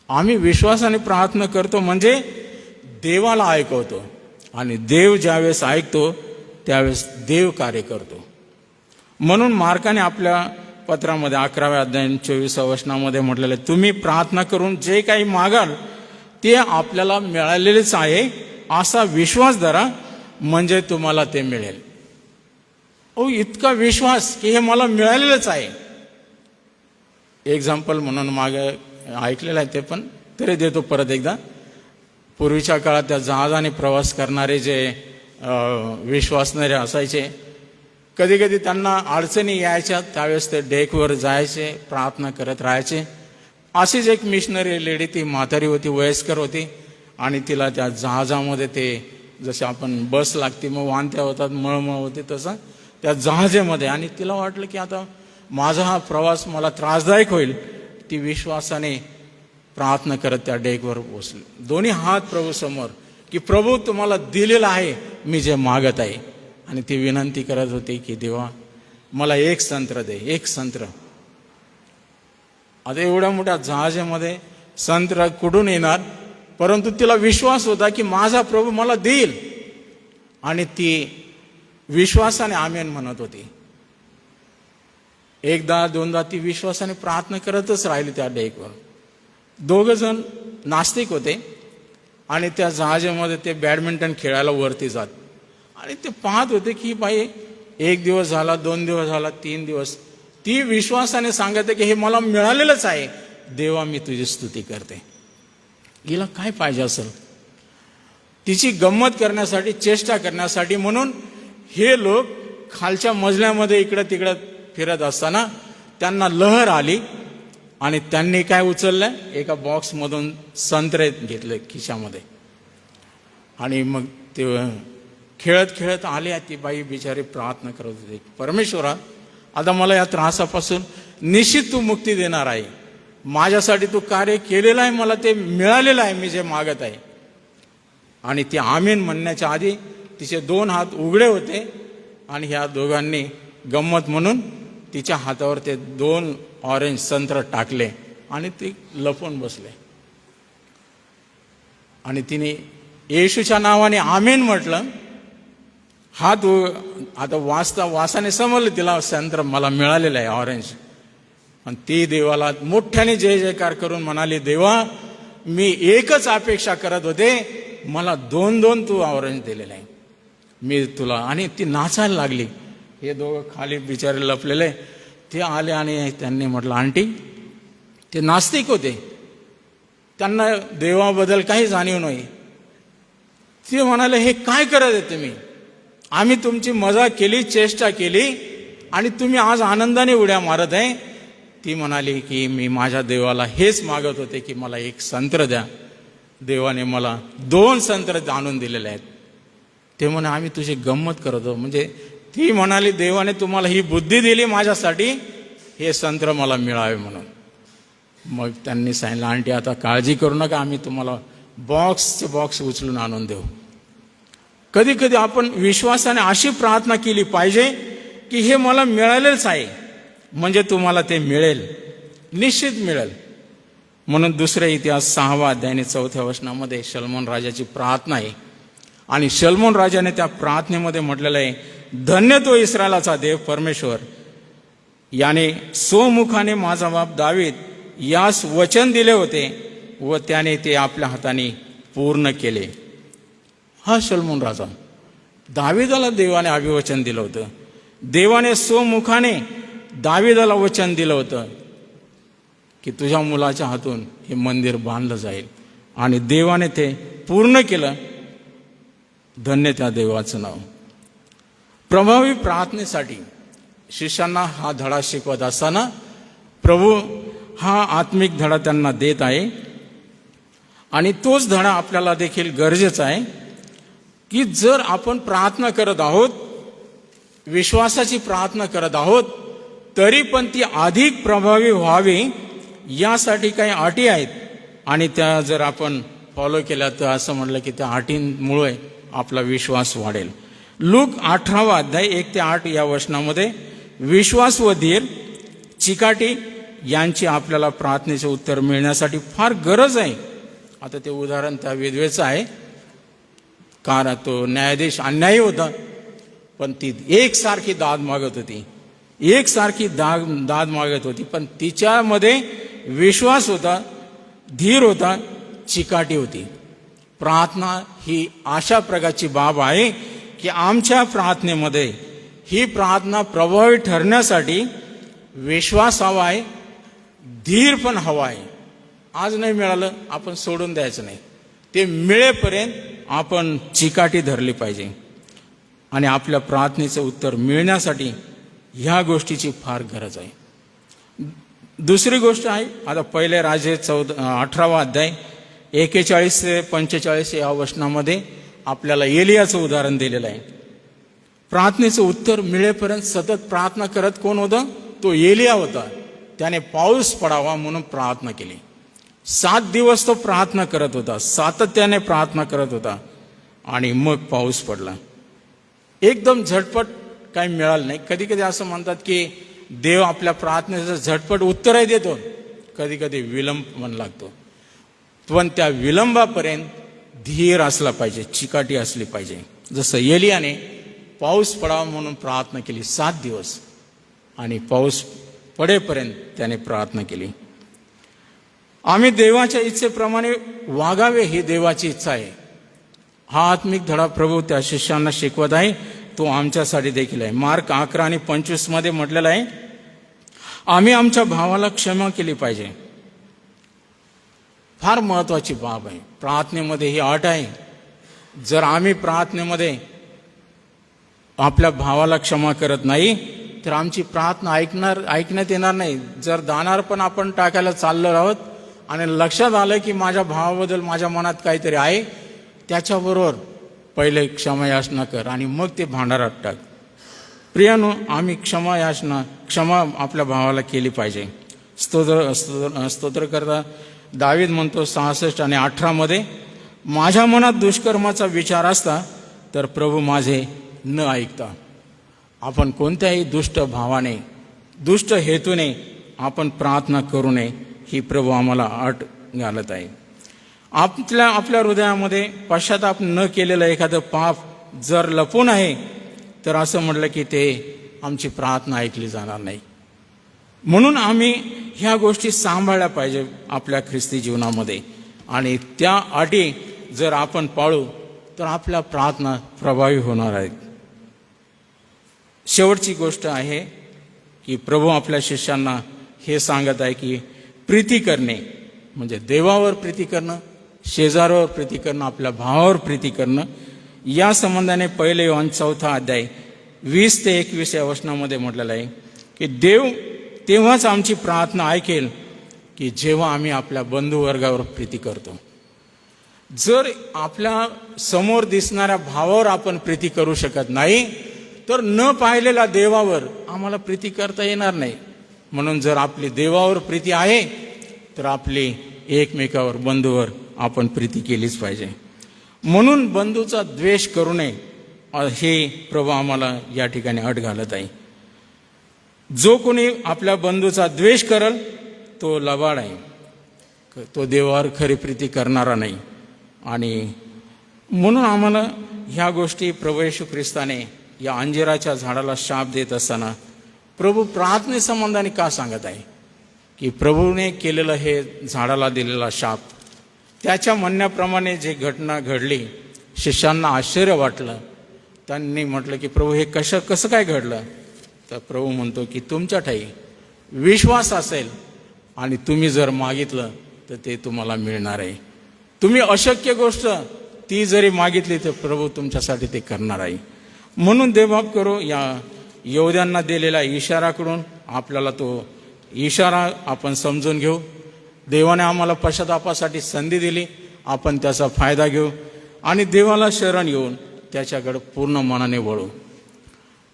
आम्ही विश्वासाने प्रार्थना करतो म्हणजे देवाला ऐकवतो, आणि देव ज्यावेळेस ऐकतो त्यावेळेस देव कार्य करतो. म्हणून मार्काने आपल्या पत्रामध्ये 11व्या अध्याय 24व्या वचनामध्ये म्हटलेलं आहे, तुम्ही प्रार्थना करून जे काही मागाल ते आपल्याला मिळालेलेच आहे असा विश्वास धरा, म्हणजे तुम्हाला ते मिळेल. इतका विश्वास की हे मला मिळालेलंच आहे. एक्झाम्पल म्हणून मागे ऐकलेलं आहे, ते पण तरी देतो परत एकदा. पूर्वीच्या काळात त्या जहाजाने प्रवास करणारे जे विश्वासणारे असायचे, कधी कधी त्यांना अडचणी यायच्या, त्यावेळेस ते डेकवर जायचे, प्रार्थना करत राहायचे. अशीच एक मिशनरी लेडी, ती म्हातारी होती, वयस्कर होती, आणि तिला त्या जहाजामध्ये ते जसे आपण बस लागते मग वांत्या होतात, मळमळ होते, तसं त्या जहाजामध्ये. आणि तिला वाटलं की आता माझा हा प्रवास मला त्रासदायक होईल. ती विश्वासाने प्रार्थना करत त्या डेकवर बसली, दोन्ही हात प्रभू समोर, की प्रभू तुम्हाला दिलेलं आहे मी जे मागत आहे. आणि ती विनंती करत होती की देवा मला एक संत्र दे, एक संत्र. आता एवढ्या मोठ्या जहाजामध्ये संत्र कुठून येणार, परंतु तिला विश्वास होता की माझा प्रभू मला देईल, आणि ती विश्वासाने आमेन म्हणत होती. एकदा दोनदा ती विश्वासाने प्रार्थना करतच राहिली त्या डेकवर. दोघं जण नास्तिक होते, आणि त्या जहाजामध्ये ते बॅडमिंटन खेळायला वरती जात, आणि ते पाहत होते की बाई 1 दिवस झाला, 2 दिवस झाला, 3 दिवस, ती विश्वासाने सांगते की हे मला मिळालेलंच आहे, देवा मी तुझी स्तुती करते. हिला काय पाहिजे असेल, तिची गंमत करण्यासाठी, चेष्टा करण्यासाठी म्हणून हे लोक खालच्या मजल्यामध्ये इकडं तिकडं फिरत असताना त्यांना लहर आली, आणि त्यांनी काय उचललं, एका बॉक्समधून संत्रे घेतले खिशामध्ये, आणि मग ते खेळत खेळत आले. ती बाई बिचारी प्रार्थना करत होती, परमेश्वरा आता मला या त्रासापासून निश्चित तू मुक्ती देणार आहे, माझ्यासाठी तू कार्य केलेलं आहे, मला ते मिळालेलं आहे मी जे मागत आहे. आणि ती आमीन म्हणण्याच्या आधी तिचे 2 हात उघडे होते, आणि ह्या दोघांनी गंमत म्हणून तिच्या हातावर ते 2 ऑरेंज संत्र टाकले, आणि ते लपून बसले. आणि तिने येशूच्या नावाने आमेन म्हटलं. हात आता वासाने समजलं तिला, संत्र मला मिळालेलं आहे ऑरेंज. आणि ती देवाला मोठ्याने जय जयकार करून म्हणाली, देवा मी एकच अपेक्षा करत होते, मला 2-2 तू ऑरेंज दिलेलं आहे मी तुला. आणि ती नाचायला लागली. हे दोघं खाली बिचारे लपलेले ते आले, आणि त्यांनी म्हटलं, आंटी, ते नास्तिक होते, त्यांना देवाबद्दल काही जाणीव नाही. ते म्हणाले, हे काय करत आहे तुम्ही, आम्ही तुमची मजा केली, चेष्टा केली, आणि तुम्ही आज आनंदाने उड्या मारत आहे. ती म्हणाली की मी माझ्या देवाला हेच मागत होते की मला एक संत्र द्या, देवाने मला 2 संत्र आणून दिलेले आहेत. ते म्हणे आम्ही तुझी गंमत करतो. म्हणजे ती म्हणाली, देवाने तुम्हाला ही बुद्धी दिली माझ्यासाठी, हे संत्र मला मिळावे म्हणून. मग त्यांनी सांगितलं, आंटी आता काळजी करू नका, आम्ही तुम्हाला बॉक्स उचलून आणून देऊ. कधी कधी आपण विश्वासाने अशी प्रार्थना केली पाहिजे की हे मला मिळालेच आहे, म्हणजे तुम्हाला ते मिळेल, निश्चित मिळेल. म्हणून दुसरे इतिहास 6व्या अध्यायाने 4थ्या वचनामध्ये शलोमोन राजाची प्रार्थना आहे. आणि शलोमोन राजाने त्या प्रार्थनेमध्ये म्हटलेलं आहे, धन्य तो इस्रायलाचा देव परमेश्वर, याने स्वमुखाने माझा बाप दावीद यास वचन दिले होते व त्याने ते आपल्या हाताने पूर्ण केले. हा शलोमोन राजा, दावीदाला देवाने अभिवचन दिलं होतं. देवाने स्वमुखाने दावीदाला वचन दिलं होतं की तुझ्या मुलाच्या हातून हे मंदिर बांधलं जाईल, आणि देवाने ते पूर्ण केलं. धन्य त्या देवाचं नाव. प्रभावी प्रार्थनेसाठी शिष्यांना हा धडा शिकवत असताना प्रभू हा आत्मिक धडा त्यांना देत आहे, आणि तोच धडा आपल्याला देखील गरजेचा आहे की जर आपण प्रार्थना करत आहोत, विश्वासाची प्रार्थना करत आहोत, तरी पण ती अधिक प्रभावी व्हावी यासाठी काही अटी आहेत आणि त्या जर आपण फॉलो केल्या तर असं म्हटलं की त्या अटींमुळे आपला विश्वास वाढेल. लूक 18 अध्याय 1 ते 8 या वचनामध्ये विश्वास व धीर, चिकाटी यांची आपल्याला प्रार्थनेचे उत्तर मिळण्यासाठी फार गरज आहे. आता ते उदाहरण त्या विधवेचं आहे. कारण तो न्यायाधीश अन्यायी होता, पण ती एकसारखी दाद मागत होती, एकसारखी दाद मागत होती, पण तिच्यामध्ये विश्वास होता, धीर होता, चिकाटी होती. प्रार्थना ही अशा प्रकारची बाब आहे की आमच्या प्रार्थनेमध्ये ही प्रार्थना प्रभावी ठरण्यासाठी विश्वास हवा आहे, धीर पण हवा आहे. आज नाही मिळालं आपण सोडून द्यायचं नाही, ते मिळेपर्यंत आपण चिकाटी धरली पाहिजे. आणि आपल्या प्रार्थनेचं उत्तर मिळण्यासाठी ह्या गोष्टीची फार गरज आहे. दुसरी गोष्ट आहे, आता पहिले राजे 18 अध्याय 41 ते 45 या वचनामध्ये आपल्याला एलियाचं उदाहरण दिलेलं आहे. प्रार्थनेचं उत्तर मिळेपर्यंत सतत प्रार्थना करत कोण होतं? तो एलिया होता. त्याने पाऊस पडावा म्हणून प्रार्थना केली. 7 दिवस तो प्रार्थना करत होता, सातत्याने प्रार्थना करत होता आणि मग पाऊस पडला. एकदम झटपट काही मिळालं नाही. कधी कधी असं म्हणतात की देव आपल्या प्रार्थनेचं झटपट उत्तरही देतो, कधी कधी विलंब म्हणू लागतो. पण त्या विलंबापर्यंत धीर असला पाहिजे, चिकाटी असली पाहिजे. जसं एलियाने पाऊस पडावा म्हणून प्रार्थना केली 7 दिवस आणि पाऊस पडेपर्यंत त्याने प्रार्थना केली. आम्ही देवाच्या इच्छेप्रमाणे वागावे ही देवाची इच्छा आहे. हा आत्मिक धडा प्रभू त्या शिष्यांना शिकवत आहे, तो आमच्यासाठी देखील आहे. मार्क 11 आणि 25 मध्ये म्हटलेलं आहे, आम्ही आमच्या भावाला क्षमा केली पाहिजे. फार महत्वाची बाब आहे. प्रार्थनेमध्ये ही अट आहे, जर आम्ही प्रार्थनेमध्ये आपल्या भावाला क्षमा करत नाही तर आमची प्रार्थना ऐकण्यात येणार नाही. जर दानार पण आपण टाकायला चाललो आहोत आणि लक्षात आलं की माझ्या भावाबद्दल माझ्या मनात काहीतरी आहे, त्याच्याबरोबर पहिले क्षमायाचना कर आणि मग ते भांडारात टाक. प्रियानो, आम्ही क्षमा आपल्या भावाला केली पाहिजे. स्तोत्र करता दावीद म्हणतो 66 आणि 18 मध्ये, माझ्या मनात दुष्कर्माचा विचार असता तर प्रभू माझे न ऐकता. आपण कोणत्याही दुष्ट भावाने, दुष्ट हेतूने आपण प्रार्थना करू नये ही प्रभू आम्हाला अट घालत आहे. आपल्या हृदयामध्ये पश्चाताप न केलेलं एखादं पाप जर लपून आहे तर असं म्हटलं की ते आमची प्रार्थना ऐकली जाणार नाही. म्हणून आम्ही ह्या गोष्टी सांभाळल्या पाहिजे आपल्या ख्रिस्ती जीवनामध्ये आणि त्या अटी जर आपण पाळू तर आपल्या प्रार्थना प्रभावी होणार आहेत. शेवटची गोष्ट आहे की प्रभू आपल्या शिष्यांना हे सांगत आहे की प्रीती करणे म्हणजे देवावर प्रीती करणं, शेजारावर प्रीती करणं, आपल्या भावावर प्रीती करणं. या संबंधाने पहिले योहान 4 अध्याय 20 ते 21 या वचनामध्ये म्हटलेलं आहे की देव तेव्हाच आमची प्रार्थना ऐकेल की जेव्हा आम्ही आपल्या बंधुवर्गावर प्रीती करतो. जर आपल्या समोर दिसणाऱ्या भावावर आपण प्रीती करू शकत नाही तर न पाहिलेल्या देवावर आम्हाला प्रीती करता येणार नाही. म्हणून जर आपली देवावर प्रीती आहे तर आपली एकमेकावर, बंधूवर आपण प्रीती केलीच पाहिजे. म्हणून बंधूचा द्वेष करू नये हे प्रभू आम्हाला या ठिकाणी अट घालत आहे. जो कोणी आपल्या बंधूचा द्वेष करल तो लबाड आहे, तो देवावर खरी प्रीती करणारा नाही. आणि म्हणून आम्हाला ह्या गोष्टी प्रभू येशू ख्रिस्ताने या अंजिराच्या झाडाला शाप देत असताना प्रभू प्रार्थनेसंबंधाने का सांगत आहे की प्रभूने केलेलं हे झाडाला दिलेला शाप, त्याच्या म्हणण्याप्रमाणे जे घटना घडली शिष्यांना आश्चर्य वाटलं. त्यांनी म्हटलं की प्रभू हे कसं काय घडलं? तर प्रभू म्हणतो की तुमच्या ठाई विश्वास असेल आणि तुम्ही जर मागितलं तर ते तुम्हाला मिळणार आहे. तुम्ही अशक्य गोष्ट ती जरी मागितली तर प्रभू तुमच्यासाठी ते करणार आहे. म्हणून देवबाप करो या यहूद्यांना दिलेल्या इशाराकडून आपल्याला तो इशारा आपण समजून घेऊ. देवाने आम्हाला पश्चातापासाठी संधी दिली, आपण त्याचा फायदा घेऊ आणि देवाला शरण येऊन त्याच्याकडे पूर्ण मनाने वळू.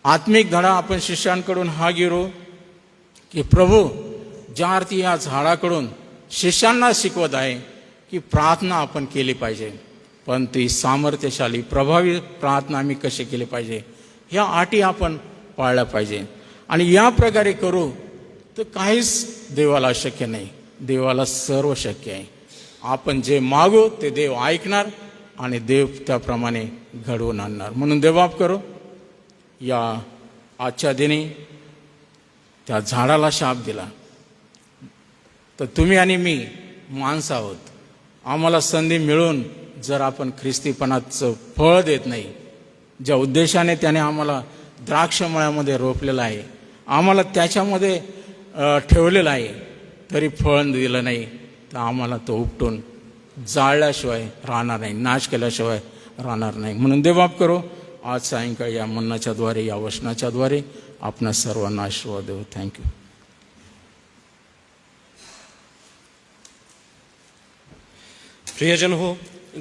आत्मिक धडा आपण शिष्यांकडून हा घेऊ की प्रभू ज्या अर्थी या झाडाकडून शिष्यांना शिकवत आहे की प्रार्थना आपण केली पाहिजे, पण ती सामर्थ्यशाली प्रभावी प्रार्थना आम्ही कशी केली पाहिजे ह्या अटी आपण पाळल्या पाहिजे. आणि या प्रकारे करू तर काहीच देवाला शक्य नाही. देवाला सर्व शक्य आहे. आपण जे मागू ते देव ऐकणार आणि देव त्याप्रमाणे घडवून आणणार. म्हणून देवबाप करो, या आजच्या दिनी त्या झाडाला शाप दिला तर तुम्ही आणि मी माणसं आहोत. आम्हाला संधी मिळून जर आपण ख्रिस्तीपणाचं फळ देत नाही, ज्या उद्देशाने त्याने आम्हाला द्राक्षमळ्यामध्ये रोपलेलं आहे, आम्हाला त्याच्यामध्ये ठेवलेलं आहे, तरी फळ दिलं नाही तर आम्हाला तो उपटून जाळल्याशिवाय राहणार नाही, नाश केल्याशिवाय राहणार नाही. म्हणून देवबाप करो, आज सायंकाळी या मन्नाच्याद्वारे, या वचनाच्याद्वारे आपणा सर्वांना आशीर्वाद देऊ. थँक्यू. प्रियजन हो,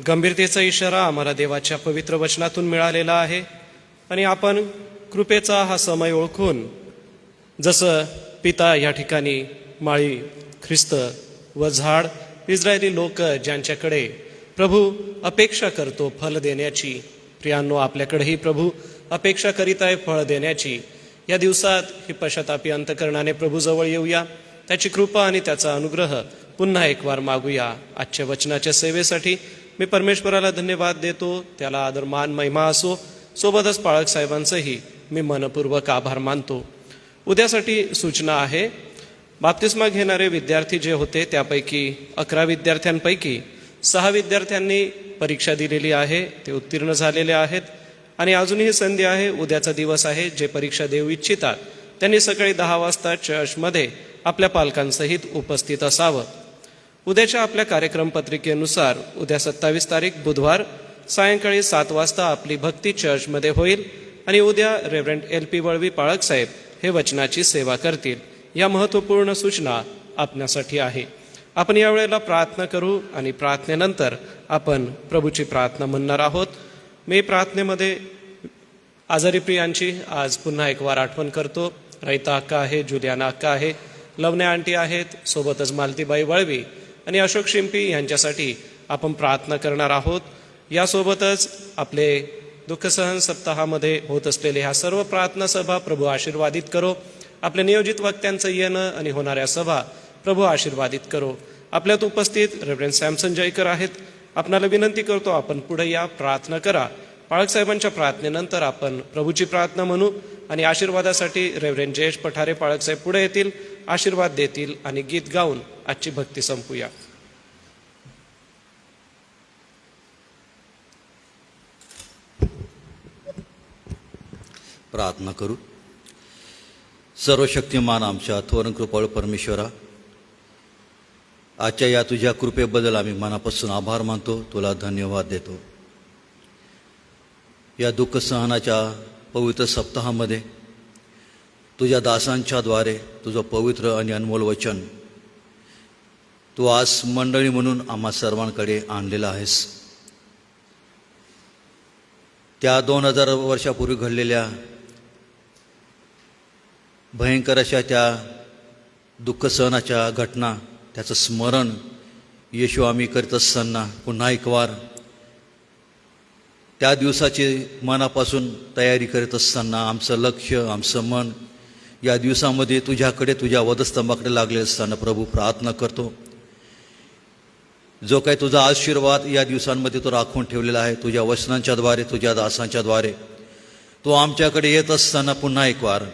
गंभीरतेचा इशारा आम्हाला देवाच्या पवित्र वचनातून मिळालेला आहे आणि आपण कृपेचा हा समय ओळखून, जसं पिता या ठिकाणी माळी, ख्रिस्त व झाड, इस्रायली लोक ज्यांच्याकडे प्रभू अपेक्षा करतो फल देण्याची, प्रियांनो आपल्याकडेही प्रभू अपेक्षा करीत आहे फळ देण्याची. या दिवसात ही पश्चातापी अंतकरणाने प्रभूजवळ येऊया, त्याची कृपा आणि त्याचा अनुग्रह पुन्हा एक वार मागूया. आजच्या वचनाच्या सेवेसाठी मी परमेश्वराला धन्यवाद देतो, त्याला आदर मान महिमा असो. सोबतच पाळक साहेबांचंही मी मनपूर्वक आभार मानतो. उद्यासाठी सूचना आहे. बाप्तिस्मा घेणारे विद्यार्थी जे होते त्यापैकी 11 विद्यार्थ्यांपैकी 6 विद्यार्थ्यांनी परीक्षा दिलेली आहे, ते उत्तीर्ण झालेले आहेत आणि अजूनही संधी आहे. उद्याचा दिवस आहे. जे परीक्षा देऊ इच्छितात त्यांनी सकाळी 10 वाजता चर्चमध्ये आपल्या पालकांसहित उपस्थित असावं. उद्याच्या आपल्या कार्यक्रम पत्रिकेनुसार उद्या 27 तारीख बुधवार सायंकाळी 7 वाजता आपली भक्ती चर्चमध्ये होईल आणि उद्या रेव्हरंड LP वळवी पाळक साहेब हे वचनाची सेवा करतील. या महत्त्वपूर्ण सूचना आपल्यासाठी आहे. आपण यावेळेला प्रार्थना करू आणि प्रार्थनेनंतर आपण प्रभूची प्रार्थना म्हणणार आहोत. मी प्रार्थनेमध्ये आजारी प्रियांची आज पुन्हा एक वार आठवण करतो. रैता अक्का आहे, जुलियाना अक्का आहे, लवण्या आंटी आहेत, सोबतच मालतीबाई वळवी आणि अशोक शिंपी यांच्यासाठी आपण प्रार्थना करणार आहोत. यासोबतच आपले दुःखसहन सप्ताहामध्ये होत असलेले ह्या सर्व प्रार्थना सभा प्रभू आशीर्वादित करो. आपल्या नियोजित वक्त्यांचं येणं आणि होणाऱ्या सभा प्रभू आशीर्वादित करो. आपल्यात उपस्थित रेव्हरंड सॅमसन जयकर आहेत. आपणाला विनंती करतो आपण पुढे या, प्रार्थना करा. पाळक साहेबांच्या प्रार्थनेनंतर आपण प्रभूची प्रार्थना म्हणू आणि आशीर्वादासाठी रेव्हरंड जयेश पठारे पाळक साहेब पुढे येतील, आशीर्वाद देतील आणि गीत गाऊन आजची भक्ती संपूया. प्रार्थना करू. सर्वशक्तिमान आमच्या थोर कृपाळू परमेश्वरा, आजच्या या तुझ्या कृपेबद्दल आम्ही मनापासून आभार मानतो, तुला धन्यवाद देतो. या दुःख सहनाच्या पवित्र सप्ताहामध्ये तुझ्या दासांच्याद्वारे तुझं पवित्र आणि अनमोल वचन तू आज मंडळी म्हणून आम्हा सर्वांकडे आणलेलं आहेस. त्या 2000 वर्षापूर्वी घडलेल्या भयंकर अशा त्या दुःख सहनाच्या घटना, त्याचं स्मरण येशू आम्ही करीत असताना पुन्हा एक वार त्या दिवसाची मनापासून तयारी करीत असताना आमचं लक्ष, आमचं मन या दिवसामध्ये तुझ्याकडे, तुझ्या वधस्तंभाकडे लागले असताना प्रभू प्रार्थना करतो, जो काही तुझा आशीर्वाद या दिवसांमध्ये तो राखून ठेवलेला आहे तुझ्या वचनांच्याद्वारे, तुझ्या दासांच्याद्वारे, तो आमच्याकडे येत असताना पुन्हा एक वार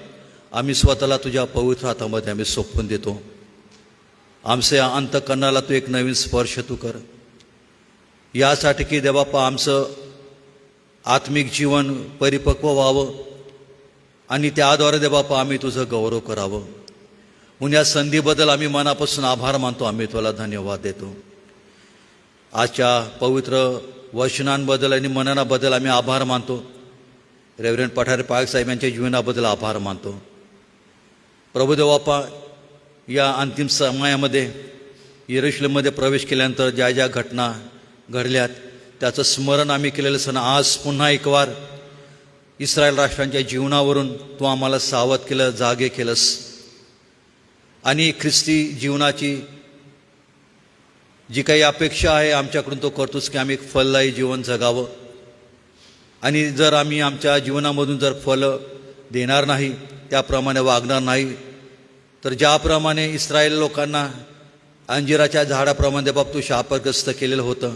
आम्ही स्वतःला तुझ्या पवित्र हातामध्ये आम्ही सोपवून देतो. आमच्या अंतःकरणाला तू एक नवीन स्पर्श तू कर, यासाठी की देवाप्पा आमचं आत्मिक जीवन परिपक्व व्हावं आणि त्याद्वारे देवाप्पा आम्ही तुझं गौरव करावं. म्हणून या संधीबद्दल आम्ही मनापासून आभार मानतो, आम्ही तुला धन्यवाद देतो. आजच्या पवित्र वचनांबद्दल आणि मननाबद्दल आम्ही आभार मानतो. रेव्हरंड पठारे पाळक साहेब यांच्या जीवनाबद्दल आभार मानतो. प्रभुदेवाप्पा, या अंतिम समयामध्ये यरूशलेममध्ये प्रवेश केल्यानंतर ज्या ज्या घटना घडल्यात त्याचं स्मरण आम्ही केलेलं असताना आज पुन्हा एक वार इस्रायल राष्ट्रांच्या जीवनावरून तू आम्हाला सावध केलं, जागे केलंस. आणि ख्रिस्ती जीवनाची जी काही अपेक्षा आहे आमच्याकडून तो करतोस की आम्ही एक फलदायी जीवन जगावं. आणि जर आम्ही आमच्या जीवनामधून जर फलं देणार नाही, त्याप्रमाणे वागणार नाही, तर ज्याप्रमाणे इस्रायल लोकांना अंजिराच्या झाडाप्रमाणे देवबाप तू शापग्रस्त केलेलं होतं,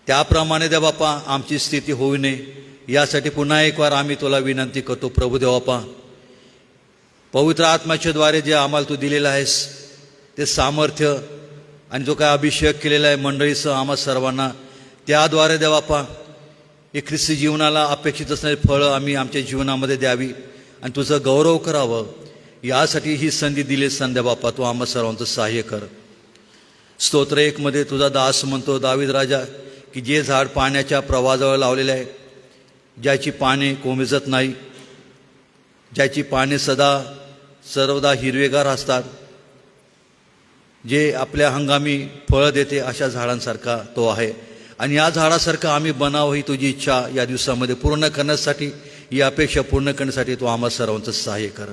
त्याप्रमाणे देवबापा आमची स्थिती होऊ नये यासाठी पुन्हा एक वार आम्ही तुला विनंती करतो. प्रभू देवबापा, पवित्र आत्म्याच्या द्वारे जे आम्हाला तू दिलेलं आहेस ते सामर्थ्य आणि जो काय अभिषेक केलेला आहे मंडळीसह आम्हा सर्वांना, त्याद्वारे देवबापा हे ख्रिस्ती जीवनाला अपेक्षित असणारी फळं आम्ही आमच्या जीवनामध्ये द्यावी आणि तुझं गौरव करावं, यासाठी ही संधी दिली. संध्या बापा तू आम्हा सर्वांचं सहाय्य कर. स्तोत्र 1 मध्ये तुझा दास म्हणतो दावीद राजा की जे झाड पाण्याच्या प्रवाहाजवळ लावलेले आहे, ज्याची पाने कोमेजत नाही, ज्याची पाने सर्वदा हिरवेगार असतात, जे आपल्या हंगामी फळं देते, अशा झाडांसारखा तो आहे. आणि या झाडासारखं आम्ही बनावं ही तुझी इच्छा या दिवसामध्ये पूर्ण करण्यासाठी, ही अपेक्षा पूर्ण करण्यासाठी तू आम्हा सर्वांचं सहाय्य कर.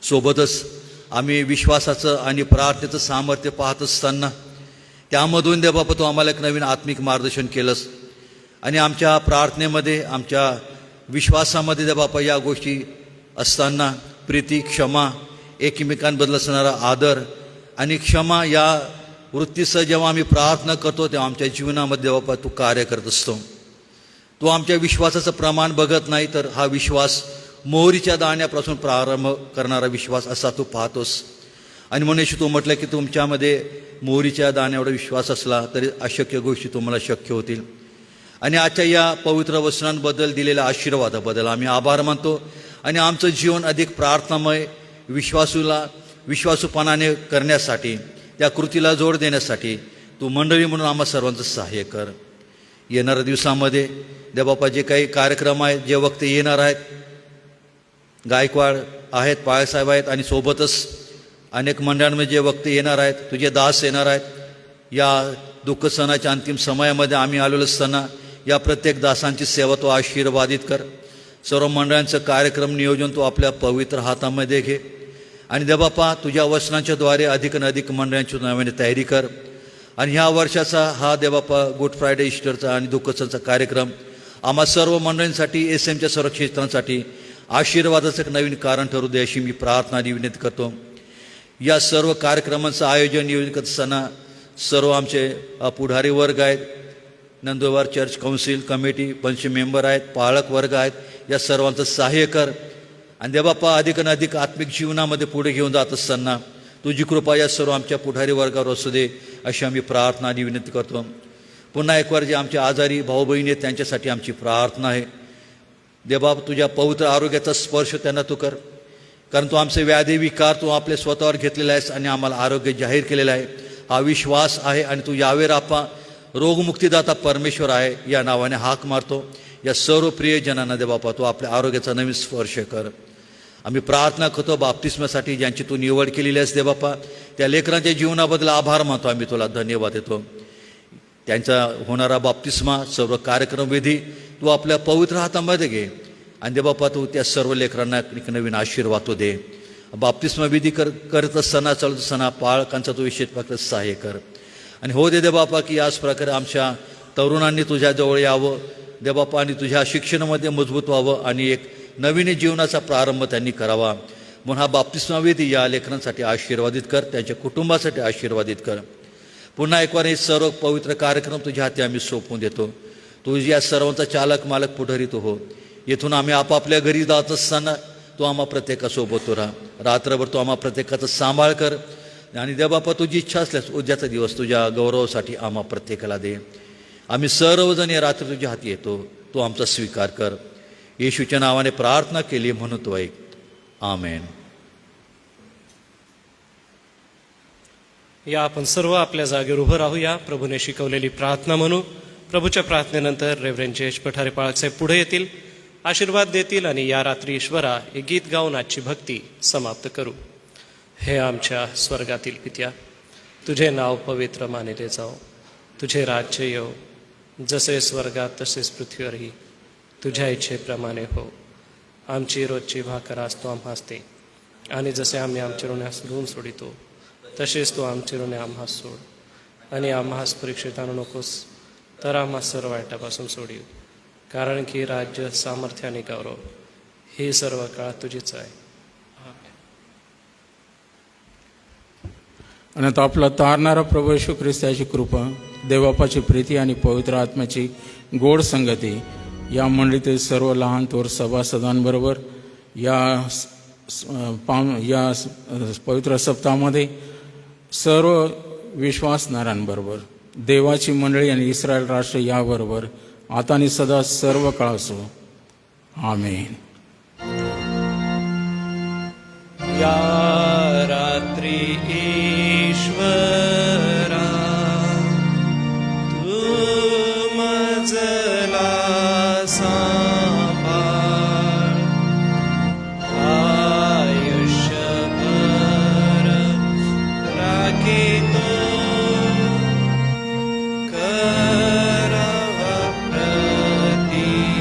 सोबतच आम्ही विश्वासाचं आणि प्रार्थनेचं सामर्थ्य पाहत असताना त्यामधून दे बाबा तू आम्हाला एक नवीन आत्मिक मार्गदर्शन केलंस आणि आमच्या प्रार्थनेमध्ये, आमच्या विश्वासामध्ये दे बापा या गोष्टी असताना प्रीती, क्षमा, एकमेकांबद्दल असणारा आदर आणि क्षमा या वृत्तीसह जेव्हा आम्ही प्रार्थना करतो तेव्हा आमच्या जीवनामध्ये बापा तू कार्य करत असतो. तू आमच्या विश्वासाचं प्रमाण बघत नाही, तर हा विश्वास मोहरीच्या दाण्यापासून प्रारंभ करणारा विश्वास असा तू पाहतोस. आणि म्हणून तू म्हटलं की तुमच्यामध्ये मोहरीच्या दाण्याएवढा विश्वास असला तरी अशक्य गोष्टी तुम्हाला शक्य होतील. आणि आजच्या या पवित्र वचनांबद्दल दिलेल्या आशीर्वादाबद्दल आम्ही आभार मानतो आणि आमचं जीवन अधिक प्रार्थनामय, विश्वासूपणाने करण्यासाठी, त्या कृतीला जोड देण्यासाठी तू मंडळी म्हणून आम्हा सर्वांचं सहाय्य कर. येणाऱ्या दिवसामध्ये देवबापा जे काही कार्यक्रम आहेत, जे वक्ते येणार आहेत, गायकवाड आहेत, पाळसाहेब आहेत आणि सोबतच अनेक मंडळांमध्ये जे वक्ते येणार आहेत, तुझे दास येणार आहेत, या दुःख सणाच्या अंतिम समयामध्ये आम्ही आलेलो असताना या प्रत्येक दासांची सेवा तो आशीर्वादित कर. सर्व मंडळांचं कार्यक्रम नियोजन तो आपल्या पवित्र हातामध्ये घे आणि देवबापा तुझ्या वचनांच्या द्वारे अधिक मंडळांची नव्याने तयारी कर. आणि ह्या वर्षाचा हा देवबापा गुड फ्रायडे, ईस्टरचा आणि दुःख सणाचा कार्यक्रम आम्हा सर्व मंडळींसाठी, SMच्या सर्व क्षेत्रांसाठी आशीर्वादाचं एक नवीन कारण ठरू दे अशी मी प्रार्थना आणि विनंती करतो. या सर्व कार्यक्रमांचं आयोजन नियोजन करत असताना सर्व आमचे पुढारी वर्ग आहेत, Nandurbar church council committee, 5 member आहेत, पाळक वर्ग आहेत, या सर्वांचं सहाय्य कर. आणि देवबापा अधिक आत्मिक जीवनामध्ये पुढे घेऊन जात असताना तुझी कृपा या सर्व आमच्या पुढारी वर्गावर असू दे अशी आम्ही प्रार्थना आणि विनंती करतो. पुन्हा एक वार जे आमचे आजारी भाऊ बहिणी आहेत त्यांच्यासाठी आमची प्रार्थना आहे. देवबाप तुझ्या पवित्र आरोग्याचा स्पर्श त्यांना तू कर, कारण तू आमचे व्याधी विकार तू आपले स्वतःवर घेतलेला आहेस आणि आम्हाला आरोग्य जाहीर केलेलं आहे. हा विश्वास आहे आणि तू यावेर आपा रोगमुक्तीदाता परमेश्वर आहे या नावाने हाक मारतो. या सर्व प्रियजनांना देवबापा तू आपल्या आरोग्याचा नवीन स्पर्श कर. आम्ही प्रार्थना करतो बाप्तिस्मासाठी ज्यांची तू निवड केलेली आहेस देवबापा, त्या लेकरांच्या जीवनाबद्दल आभार मानतो, आम्ही तुला धन्यवाद देतो. त्यांचा होणारा बाप्तिस्मा सर्व कार्यक्रम विधी तू आपल्या पवित्र हातामध्ये घे आणि देवबापा तू त्या सर्व लेकरांना एक नवीन आशीर्वाद तो दे. बाप्तिस्मा विधी करत असताना, चालत असताना पाळकांचा तू विशेष प्रकारे सहाय्य कर. आणि हो दे देवबापा की याच प्रकारे आमच्या तरुणांनी तुझ्याजवळ यावं देवबापा आणि तुझ्या शिक्षणामध्ये मजबूत व्हावं आणि एक नवीन जीवनाचा प्रारंभ त्यांनी करावा. म्हणून हा बाप्तिस्मा विधी या लेकरांसाठी आशीर्वादित कर, त्यांच्या कुटुंबासाठी आशीर्वादित कर. पुन्हा एक वार हे सर्व पवित्र कार्यक्रम तुझ्या हाती आम्ही सोपवून देतो. तू या सर्वांचा चालक मालक पुढारी तू हो. येथून आम्ही आपापल्या घरी जात असताना तू आम्हा प्रत्येकासोबत तू राहा. रात्रभर तू आम्हा प्रत्येकाचा सांभाळ कर आणि देवबापा तुझी इच्छा असल्यास उद्याचा दिवस तुझ्या गौरवासाठी आम्हा प्रत्येकाला दे. आम्ही सर्वजण या रात्री तुझ्या हाती येतो, तू आमचा स्वीकार कर. येशूच्या नावाने प्रार्थना केली म्हणून तो ऐक. आमेन. या आपण सर्व आपल्या जागेवर उभं राहूया. प्रभूने शिकवलेली प्रार्थना म्हणू. प्रभूच्या प्रार्थनेनंतर रेव्हरेंड जयेश पठारे पाळकसाहेब पुढे येतील, आशीर्वाद देतील आणि या रात्री ईश्वरा हे गीत गाऊन आजची भक्ती समाप्त करू. हे आमच्या स्वर्गातील पित्या, तुझे नाव पवित्र मानले जाओ, तुझे राज्य येऊ, जसे स्वर्गात तसेच पृथ्वीवरही तुझ्या इच्छेप्रमाणे हो. आमची रोजची भाकर आज तू आम्हास दे आणि जसे आम्ही आमचे ऋणी ऋण सोडितो तसेच तू आमचे ऋणी आम्हास सोड आणि आम्हास परीक्षेत आणू नकोस तर आम्हा सर्व वाईटापासून सोडील. कारण की राज्य, सामर्थ्य आणि गौरव हे सर्व काळ तुझीच आहे. आणि आता आपला तारणारा प्रभू येशू ख्रिस्ताची कृपा, देवबापाची प्रीती आणि पवित्र आत्म्याची गोड संगती या मंडळीतील सर्व लहान थोर सभासदांबरोबर या पवित्र सप्ताहामध्ये सर्व विश्वासणाऱ्यांबरोबर, देवाची मंडळी आणि इस्रायल राष्ट्र याबरोबर आता आणि सदा सर्व काळ असो. आमेन. या रात्री ईश्वरा तू मजला सांभाळ, आयुष्यभर राखीतो करावा प्रतिपाळ.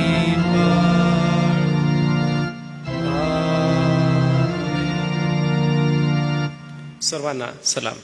सर्वांना सलाम.